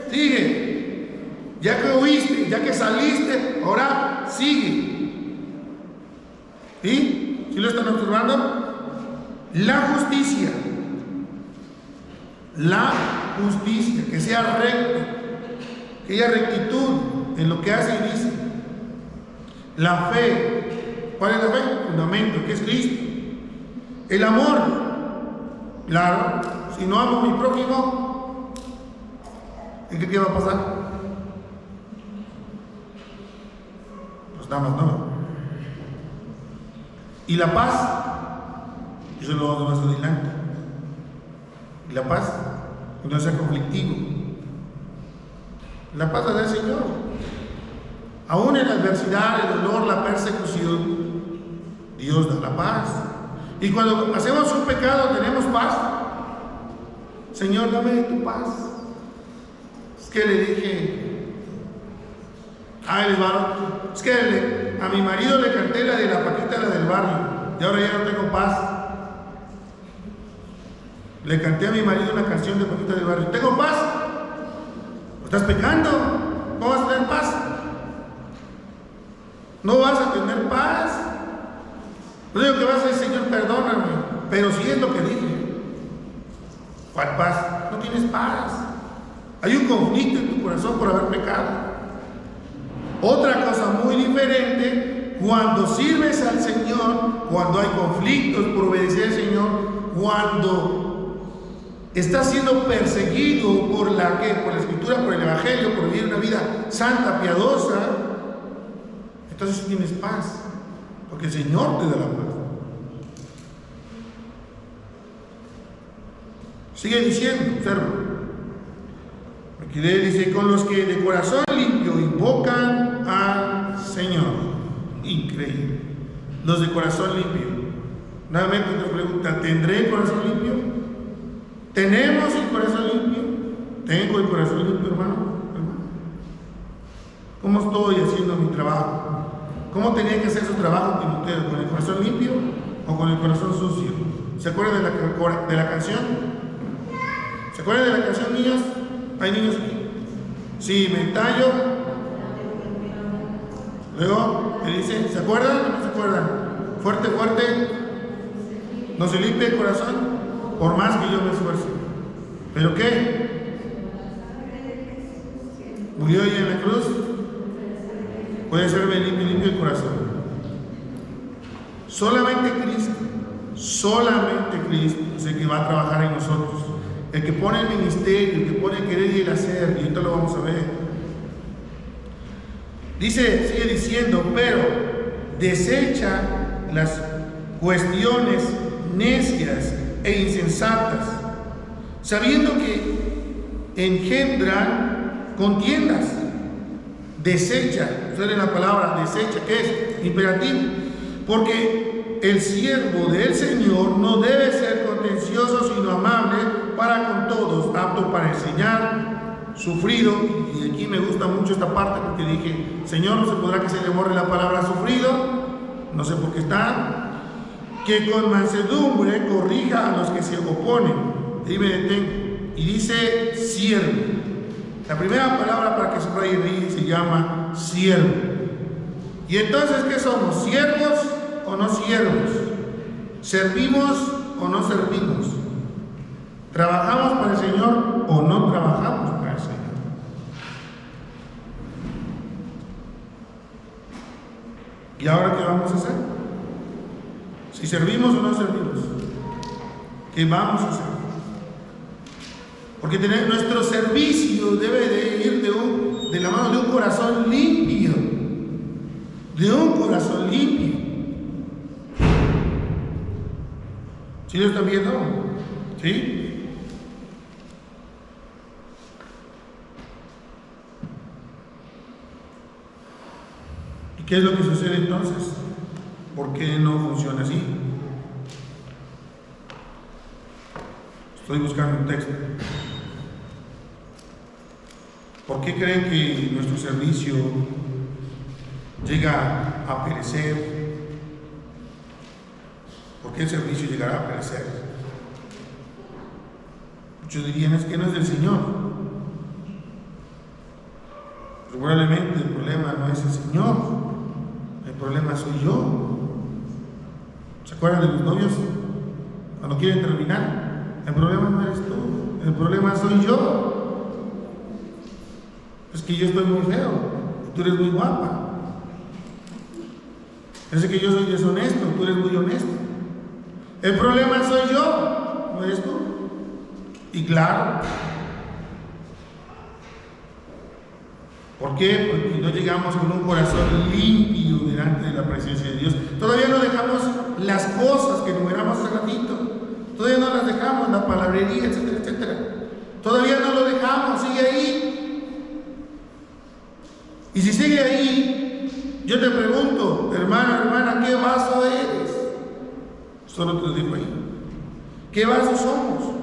sigue. Ya que huiste, ya que saliste, ahora sigue. ¿Sí? ¿Sí lo están observando? La justicia, que sea recto, que haya rectitud en lo que hace y dice. La fe, ¿cuál es la fe? Fundamento, que es Cristo. El amor, claro, si no amo a mi prójimo, ¿qué va a pasar? Pues nada más no. Y la paz, eso lo vamos más adelante. Y la paz, que no sea conflictivo. La paz del Señor. Aún en la adversidad, el dolor, la persecución, Dios da la paz. Y cuando hacemos un pecado, tenemos paz. Señor, dame tu paz. Es que le dije, es que a mi marido le canté la de la Paquita, la del barrio, y ahora ya no tengo paz. Le canté a mi marido una canción de Paquita del barrio. ¿Tengo paz? ¿Estás pecando? ¿Cómo vas a tener paz? No vas a tener paz. No digo que vas a decir, Señor, perdóname, pero si es lo que dije. ¿Cuál paz? No tienes paz. Hay un conflicto en tu corazón por haber pecado. Otra cosa muy diferente, cuando sirves al Señor, cuando hay conflictos por obedecer al Señor, cuando estás siendo perseguido por la Escritura, por el Evangelio, por vivir una vida santa, piadosa, entonces tienes paz, porque el Señor te da la paz. Sigue diciendo, observa. Aquí dice, con los que de corazón limpio invocan al Señor. Increíble. Los de corazón limpio. Nuevamente otra pregunta, ¿tendré el corazón limpio? ¿Tenemos el corazón limpio? ¿Tengo el corazón limpio, hermano? ¿Cómo estoy haciendo mi trabajo? ¿Cómo tenía que hacer su trabajo, Timoteo? ¿Con el corazón limpio o con el corazón sucio? ¿Se acuerdan de la canción? ¿Se acuerdan de la canción, niños? ¿Hay niños aquí? Sí, me tallo. Luego, ¿qué dice? ¿Se acuerdan o no se acuerdan? Fuerte, fuerte. No se limpia el corazón, por más que yo me esfuerce. ¿Pero qué? Murió ella en la cruz. Puede serme limpio el corazón. Solamente Cristo es el que va a trabajar en nosotros. El que pone el ministerio, el que pone el querer y el hacer, y esto lo vamos a ver. Sigue diciendo, pero desecha las cuestiones necias e insensatas, sabiendo que engendran contiendas, Desecha, ustedes la palabra desecha, ¿qué es? Imperativo. Porque el siervo del Señor no debe ser contencioso, sino amable para con todos, apto para enseñar, sufrido. Y aquí me gusta mucho esta parte porque dije, Señor, no se podrá que se le borre la palabra sufrido, no sé por qué está, que con mansedumbre corrija a los que se oponen. Ahí me detengo. Y dice siervo. La primera palabra para que subraye ahí se llama siervo. Y entonces, ¿qué somos? ¿Siervos o no siervos? ¿Servimos o no servimos? ¿Trabajamos para el Señor o no trabajamos para el Señor? ¿Y ahora qué vamos a hacer? Si servimos o no servimos, ¿qué vamos a hacer? Porque nuestro servicio debe de ir de la mano de un corazón limpio. De un corazón limpio. ¿Sí lo están viendo? ¿Sí? ¿Y qué es lo que sucede entonces? ¿Por qué no funciona así? Estoy buscando un texto. ¿Por qué creen que nuestro servicio llega a perecer? ¿Por qué el servicio llegará a perecer? Muchos dirían, es que no es del Señor. Pero probablemente el problema no es el Señor, el problema soy yo. ¿Se acuerdan de los novios? Cuando quieren terminar, el problema no eres tú, el problema soy yo. Es que yo estoy muy feo, tú eres muy guapa. Es que yo soy deshonesto, tú eres muy honesto. El problema soy yo, no eres tú. Y claro, ¿por qué? Porque no llegamos con un corazón limpio delante de la presencia de Dios. Todavía no dejamos las cosas que enumeramos hace ratito. Todavía no las dejamos, la palabrería, etcétera, etcétera. Todavía no lo dejamos, sigue ahí. Y si sigue ahí, yo te pregunto, hermano, hermana, ¿qué vaso eres? Solo te lo digo ahí. ¿Qué vaso somos?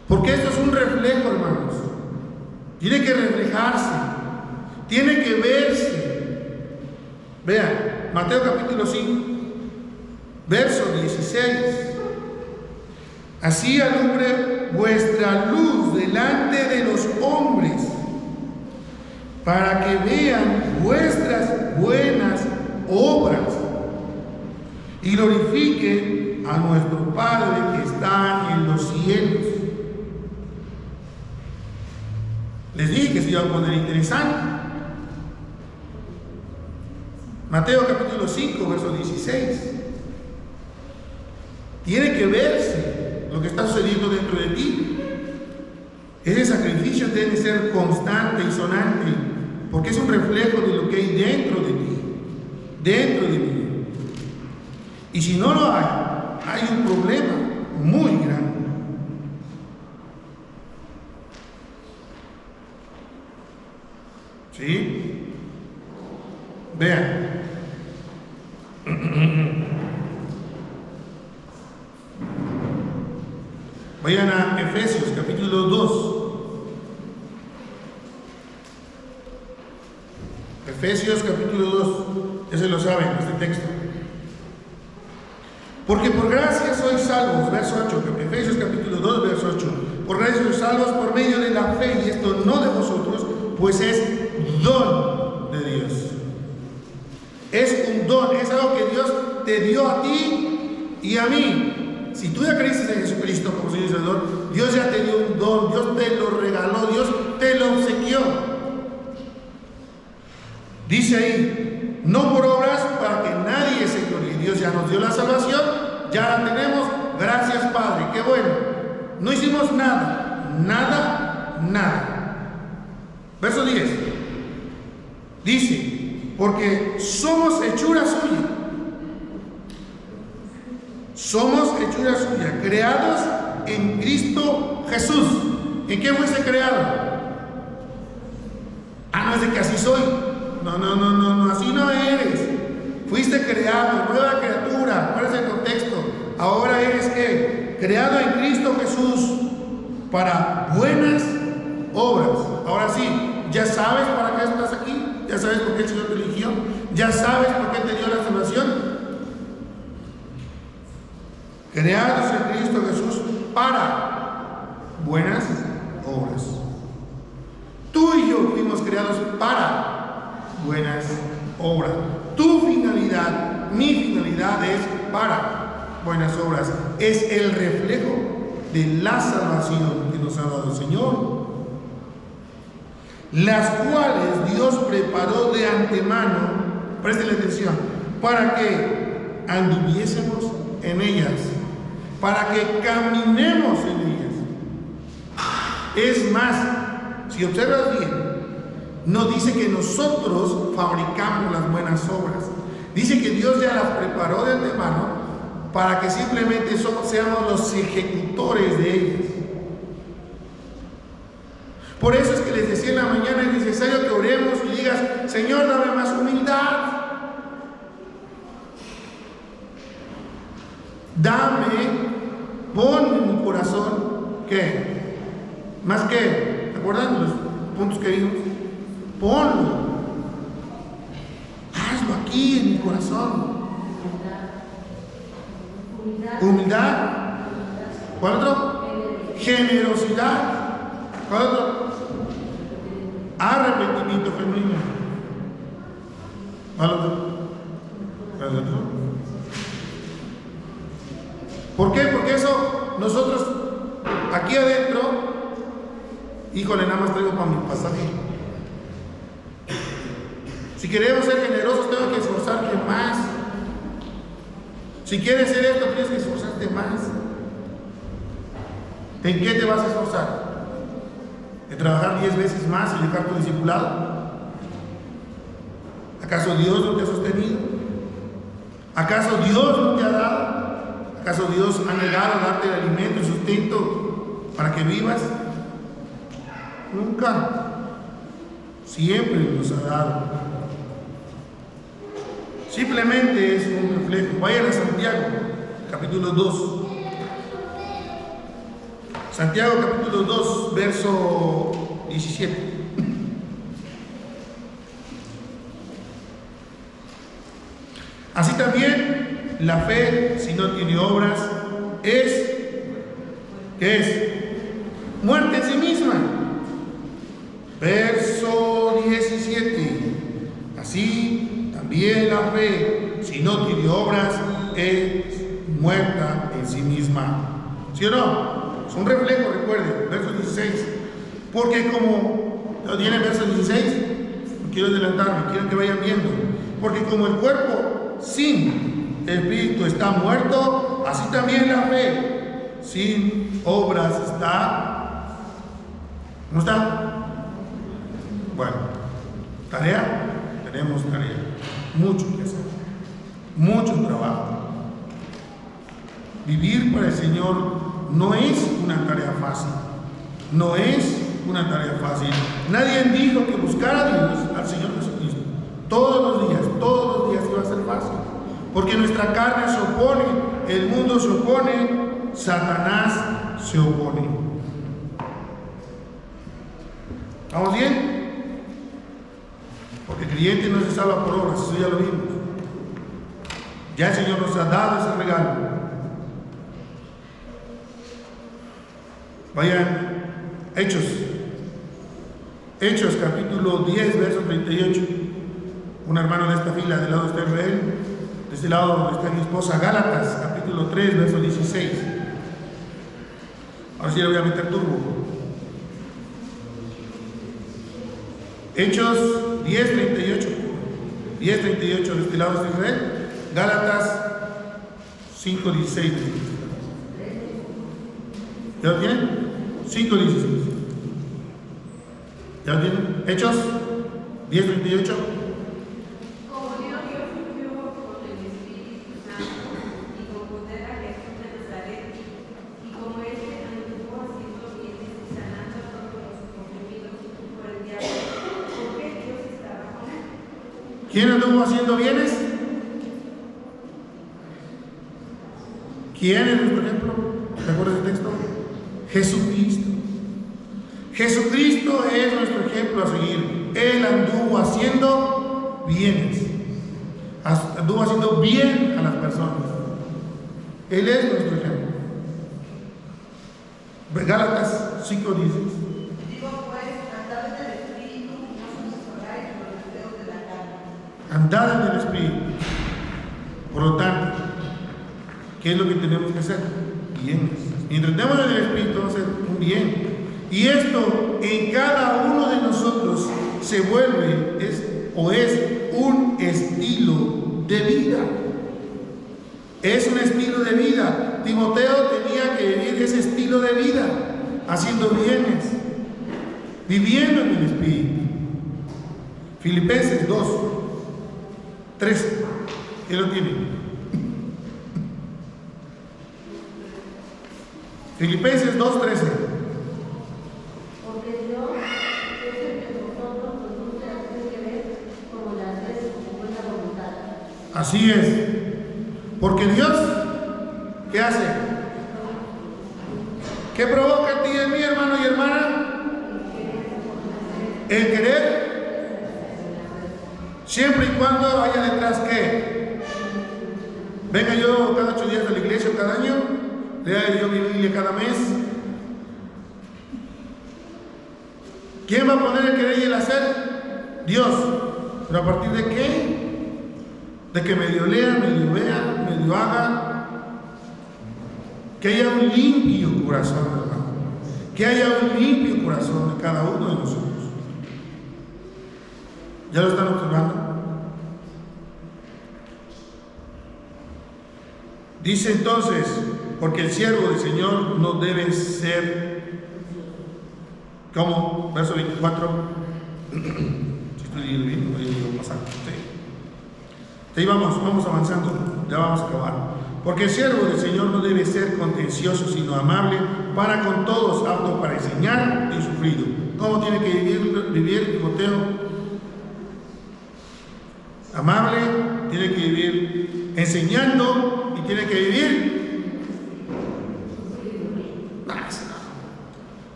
Porque esto es un reflejo, hermanos. Tiene que reflejarse, tiene que verse. Vean, Mateo capítulo 5, verso 16. Así alumbre vuestra luz delante de los hombres, para que vean vuestras buenas obras y glorifiquen a nuestro Padre que está en los cielos. Les dije que se iba a poner interesante. Mateo capítulo 5, verso 16. Tiene que verse lo que está sucediendo dentro de ti. Ese sacrificio debe ser constante y sonante, porque es un reflejo de lo que hay dentro de ti, dentro de mí. Y si no lo hay un problema muy grande. ¿Sí? Vean. Vayan a Efesios capítulo 2. Efesios capítulo 2. Ya se lo saben, este texto. Porque por gracia sois salvos, verso 8, Efesios capítulo 2, verso 8. Por gracia sois salvos por medio de la fe, y esto no de vosotros, pues es don de Dios. Es un don, es algo que Dios te dio a ti y a mí. Si tú ya creíste en Jesucristo como Señor y Salvador, Dios ya te dio un don, Dios te lo regaló, Dios te lo obsequió. Dice ahí, no por obras para que nadie se gloríe. Dios ya nos dio la salvación, ya la tenemos, gracias Padre, qué bueno. No hicimos nada, nada. Verso 10. Dice, porque somos hechura suya. Somos hechura suya, creados en Cristo Jesús. ¿En qué fuiste creado? No es de que así soy. No, así no eres. Fuiste creado, nueva criatura. ¿Cuál es el contexto? Ahora eres ¿qué? Creado en Cristo Jesús para buenas obras. Ahora sí, ya sabes para qué estás aquí, ya sabes por qué el Señor te eligió, ya sabes por qué te dio la salvación. Creados en Cristo Jesús para buenas obras. Tú y yo fuimos creados para buenas obras. Tu finalidad, mi finalidad es para buenas obras. Es el reflejo de la salvación que nos ha dado el Señor, las cuales Dios preparó de antemano, préstele atención, para que anduviésemos en ellas, para que caminemos en ellas. Es más, si observas bien, no dice que nosotros fabricamos las buenas obras, dice que Dios ya las preparó de antemano para que simplemente seamos los ejecutores de ellas. Por eso es que les decía en la mañana, es necesario que oremos y digas: Señor, dame más humildad, pon en mi corazón, ¿qué? Más que, ¿te acuerdan los puntos que vimos? Ponlo, hazlo aquí en mi corazón. Humildad. ¿Cuál otro? Generosidad. ¿Cuál otro? Arrepentimiento genuino. ¿Cuál otro? ¿Cuál otro? ¿Por qué? Porque eso nosotros aquí adentro, híjole, nada más traigo para mi pasaje. Si queremos ser generosos, tengo que esforzarte más. Si quieres ser esto, tienes que esforzarte más. ¿En qué te vas a esforzar? ¿De trabajar 10 veces más y dejar tu discipulado? ¿Acaso Dios no te ha sostenido? ¿Acaso Dios no te ha dado? ¿Acaso Dios ha negado a darte el alimento y sustento para que vivas? Nunca. Siempre nos ha dado. Simplemente es un reflejo. Vayan a Santiago, capítulo 2. Santiago, capítulo 2, verso 17. Así también la fe, si no tiene obras, ¿qué es? Muerte en sí misma. Verso 17. Así también la fe, si no tiene obras, es muerta en sí misma. ¿Sí o no? Es un reflejo, recuerden, verso 16. Porque como, ¿lo tienen verso 16? No quiero adelantarme, quiero que vayan viendo. Porque como el cuerpo sin espíritu está muerto, así también la fe sin obras está. ¿Cómo está? Bueno, tarea, tenemos tarea, mucho que hacer, mucho trabajo. Vivir para el Señor no es una tarea fácil, no es una tarea fácil. Nadie dijo que buscar a Dios, al Señor Jesucristo, todos los días iba a ser fácil, porque nuestra carne se opone, el mundo se opone, Satanás se opone. ¿Vamos bien? Porque el creyente no se salva por obras, eso ya lo vimos. Ya el Señor nos ha dado ese regalo. Vayan, Hechos capítulo 10, verso 38. Un hermano de esta fila, del lado está Israel, de este lado está mi esposa. Gálatas capítulo 3, verso 16. Ahora sí le voy a meter turbo. Hechos 10, 38. 10, 38, de este lado está Israel. Gálatas 5, 16. ¿Ya lo tienen? 5, 16. ¿Ya lo tienen? Hechos 10, 38. Como Dios surgió por el Espíritu Santo y con poder a Jesús de Nazaret, y como éste anduvo haciendo bienes y sanando ¿Quién anduvo haciendo bienes? ¿Quién es nuestro ejemplo? ¿Te acuerdas del texto? Jesucristo. Jesucristo es nuestro ejemplo a seguir. Él anduvo haciendo bienes. Anduvo haciendo bien a las personas. Él es nuestro ejemplo. Gálatas 5:16. Digo pues, andad en el Espíritu, y no satisfagáis los deseos de la carne. Andad en el Espíritu. Por lo tanto, ¿qué es lo que tenemos que hacer? Bien. Mientras estemos en el Espíritu, vamos a hacer un bien. Y esto en cada uno de nosotros se vuelve es un estilo de vida. Es un estilo de vida. Timoteo tenía que vivir ese estilo de vida, haciendo bienes, viviendo en el Espíritu. Filipenses 2:13. ¿Quién lo tiene? Filipenses 2:13. Porque Dios es el que vosotros produce hacer que ver como las veces con buena voluntad. Así es. Porque Dios, ¿qué hace? ¿Qué provoca en ti y en mí, hermano y hermana? El querer. Siempre y cuando haya detrás ¿qué? Venga yo cada 8 días de la iglesia o cada año, lea yo mi Biblia cada mes. ¿Quién va a poner el querer y el hacer? Dios. ¿Pero a partir de qué? De que medio lea, medio vea, medio haga. Que haya un limpio corazón, hermano. Que haya un limpio corazón de cada uno de nosotros. ¿Ya lo están observando? Dice entonces, porque el siervo del Señor no debe ser como, verso 24. Si estoy leyendo bien, no voy a pasar. Sí, vamos avanzando, ya vamos a acabar. Porque el siervo del Señor no debe ser contencioso, sino amable, para con todos, apto para enseñar y sufrido. ¿Cómo tiene que vivir Timoteo? Amable, tiene que vivir enseñando y tiene que vivir.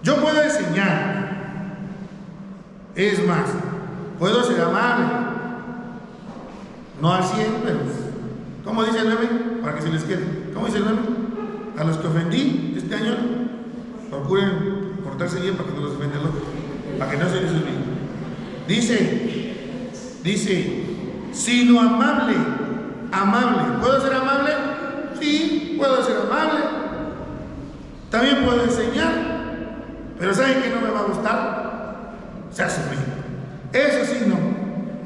Yo puedo enseñar, es más, puedo ser amable. No al 100, pero ¿cómo dice el meme? Para que se les quede. ¿Cómo dice el meme? A los que ofendí este año, procuren portarse bien para que no los ofenda el otro, para que no se les olvide. Dice, sino amable. ¿Puedo ser amable? Sí, puedo ser amable. También puedo enseñar, pero ¿saben que no me va a gustar? Ser sufrido. Eso sí, no.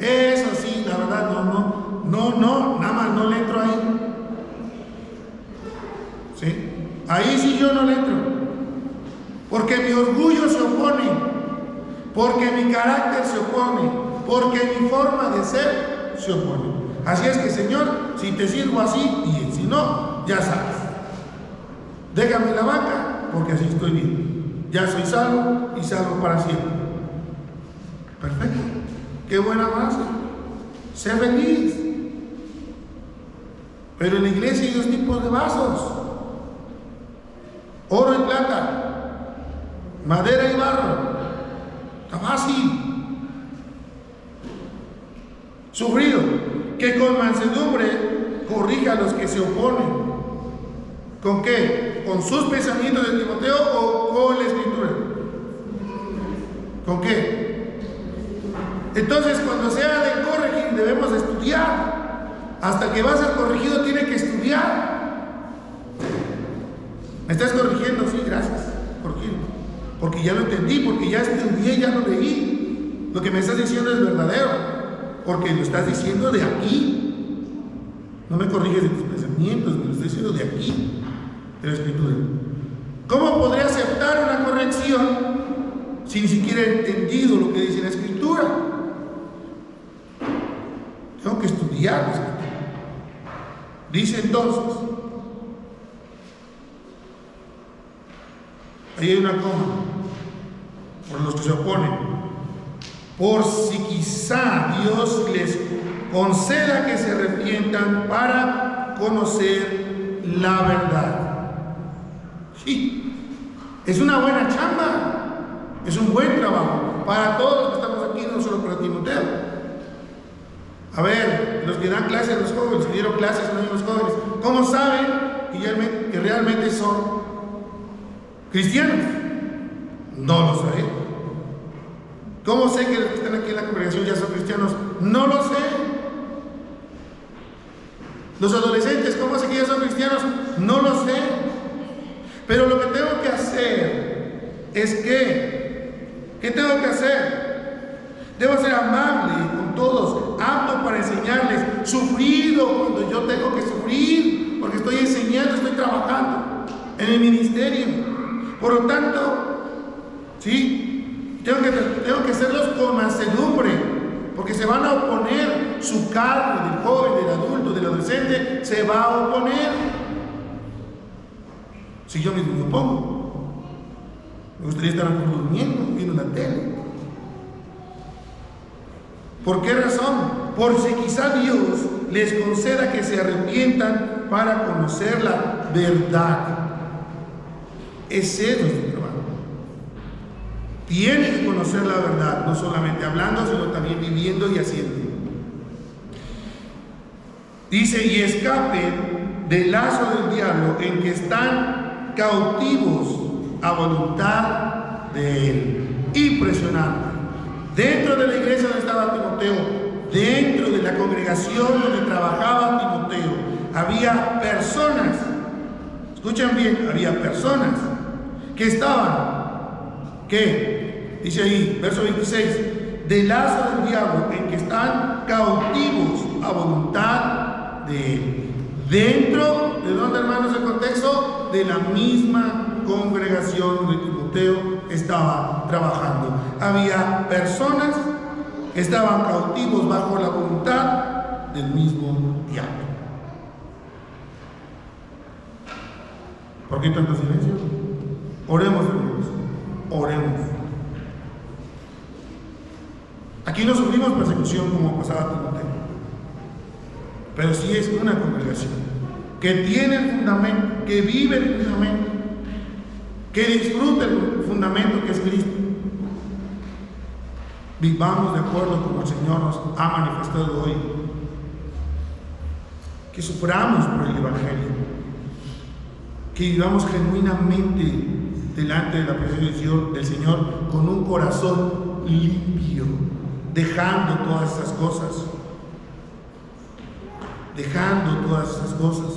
Eso sí, la verdad, no, nada más no le entro ahí. ¿Sí? Ahí sí yo no le entro. Porque mi orgullo se opone, porque mi carácter se opone, porque mi forma de ser se opone. Así es que, Señor, si te sirvo así, bien, si no, ya sabes. Déjame la banca, porque así estoy bien. Ya soy salvo y salvo para siempre. Perfecto. Qué buena base. Sé feliz. Pero en la iglesia hay 2 tipos de vasos: oro y plata, madera y barro. Está fácil. Sufrido, que con mansedumbre corrija a los que se oponen. ¿Con qué? ¿Con sus pensamientos de Timoteo o con la Escritura? ¿Con qué? Entonces, cuando sea de corregir, debemos estudiar. Hasta que va a ser corregido, tiene que estudiar. ¿Me estás corrigiendo? Sí, gracias. ¿Por qué? Porque ya lo entendí, porque ya estudié, ya lo leí. Lo que me estás diciendo es verdadero, porque lo estás diciendo de aquí. No me corriges de tus pensamientos, me lo estoy diciendo de aquí, de la Escritura. ¿Cómo podré aceptar una corrección si ni siquiera he entendido lo que dice la Escritura? Tengo que estudiar la Escritura. Dice entonces, ahí hay una coma, por los que se oponen, por si quizá Dios les conceda que se arrepientan para conocer la verdad. Sí, es una buena chamba, es un buen trabajo para todos los que estamos aquí, no solo para Timoteo. A ver, los que dan clases a los jóvenes, que dieron clases a los jóvenes, ¿cómo saben que realmente son cristianos? No lo sé. ¿Cómo sé que los que están aquí en la congregación ya son cristianos? No lo sé. Los adolescentes, ¿cómo sé que ya son cristianos? No lo sé. Pero lo que tengo que hacer es ¿qué tengo que hacer? Debo ser amable con todos, apto para enseñarles, sufrido cuando yo tengo que sufrir, porque estoy enseñando, estoy trabajando en el ministerio. Por lo tanto, ¿sí? Tengo que hacerlos con mansedumbre, porque se van a oponer. Su cargo del joven, del adulto, del adolescente, se va a oponer. Si yo mismo me opongo, me gustaría estar durmiendo, viendo la tele. ¿Por qué razón? Por si quizá Dios les conceda que se arrepientan para conocer la verdad. Ese es nuestro trabajo. Tienen que conocer la verdad, no solamente hablando, sino también viviendo y haciendo. Dice, y escapen del lazo del diablo en que están cautivos a voluntad de él. Impresionante. Dentro de la iglesia donde estaba Timoteo, dentro de la congregación donde trabajaba Timoteo, había personas, escuchen bien, había personas que estaban, ¿qué? Dice ahí, verso 26, del lazo del diablo en que están cautivos a voluntad de él. Dentro, ¿de dónde, hermanos, el contexto? De la misma congregación donde Timoteo estaba trabajando. Había personas que estaban cautivos bajo la voluntad del mismo diablo. ¿Por qué tanto silencio? Oremos, hermanos. Oremos. Aquí no sufrimos persecución como pasaba Timoteo, pero sí es una congregación que tiene el fundamento, que vive el fundamento, que disfruta el fundamento que es Cristo. Vivamos de acuerdo como el Señor nos ha manifestado hoy. Que suframos por el Evangelio, que vivamos genuinamente delante de la presencia del Señor con un corazón limpio, dejando todas esas cosas. Dejando todas esas cosas.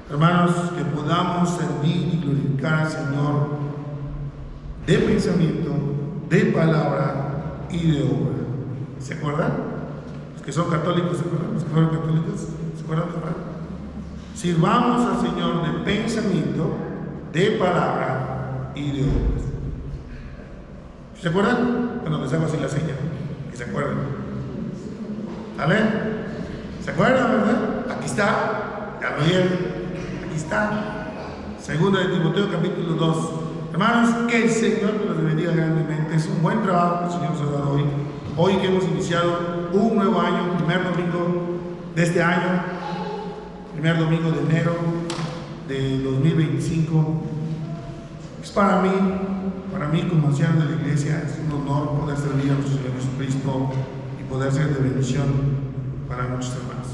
Hermanos, que podamos servir y glorificar al Señor de pensamiento, de palabra y de obra. ¿Se acuerdan? Los que son católicos, ¿se acuerdan? Los que fueron católicos, ¿se acuerdan? Sirvamos al Señor de pensamiento, de palabra y de obra. ¿Se acuerdan? Cuando les hago así la señal, que se acuerdan. ¿Vale? ¿Se acuerdan, verdad? Aquí está, ya lo vieron, aquí está. Segunda de Timoteo, capítulo 2. Hermanos, que el Señor nos bendiga grandemente. Es un buen trabajo que el Señor nos ha dado hoy. Hoy que hemos iniciado un nuevo año, primer domingo de este año, primer domingo de enero de 2025. Es para mí como anciano de la iglesia, es un honor poder servir a nuestro Señor Jesucristo y poder ser de bendición para nuestros hermanos.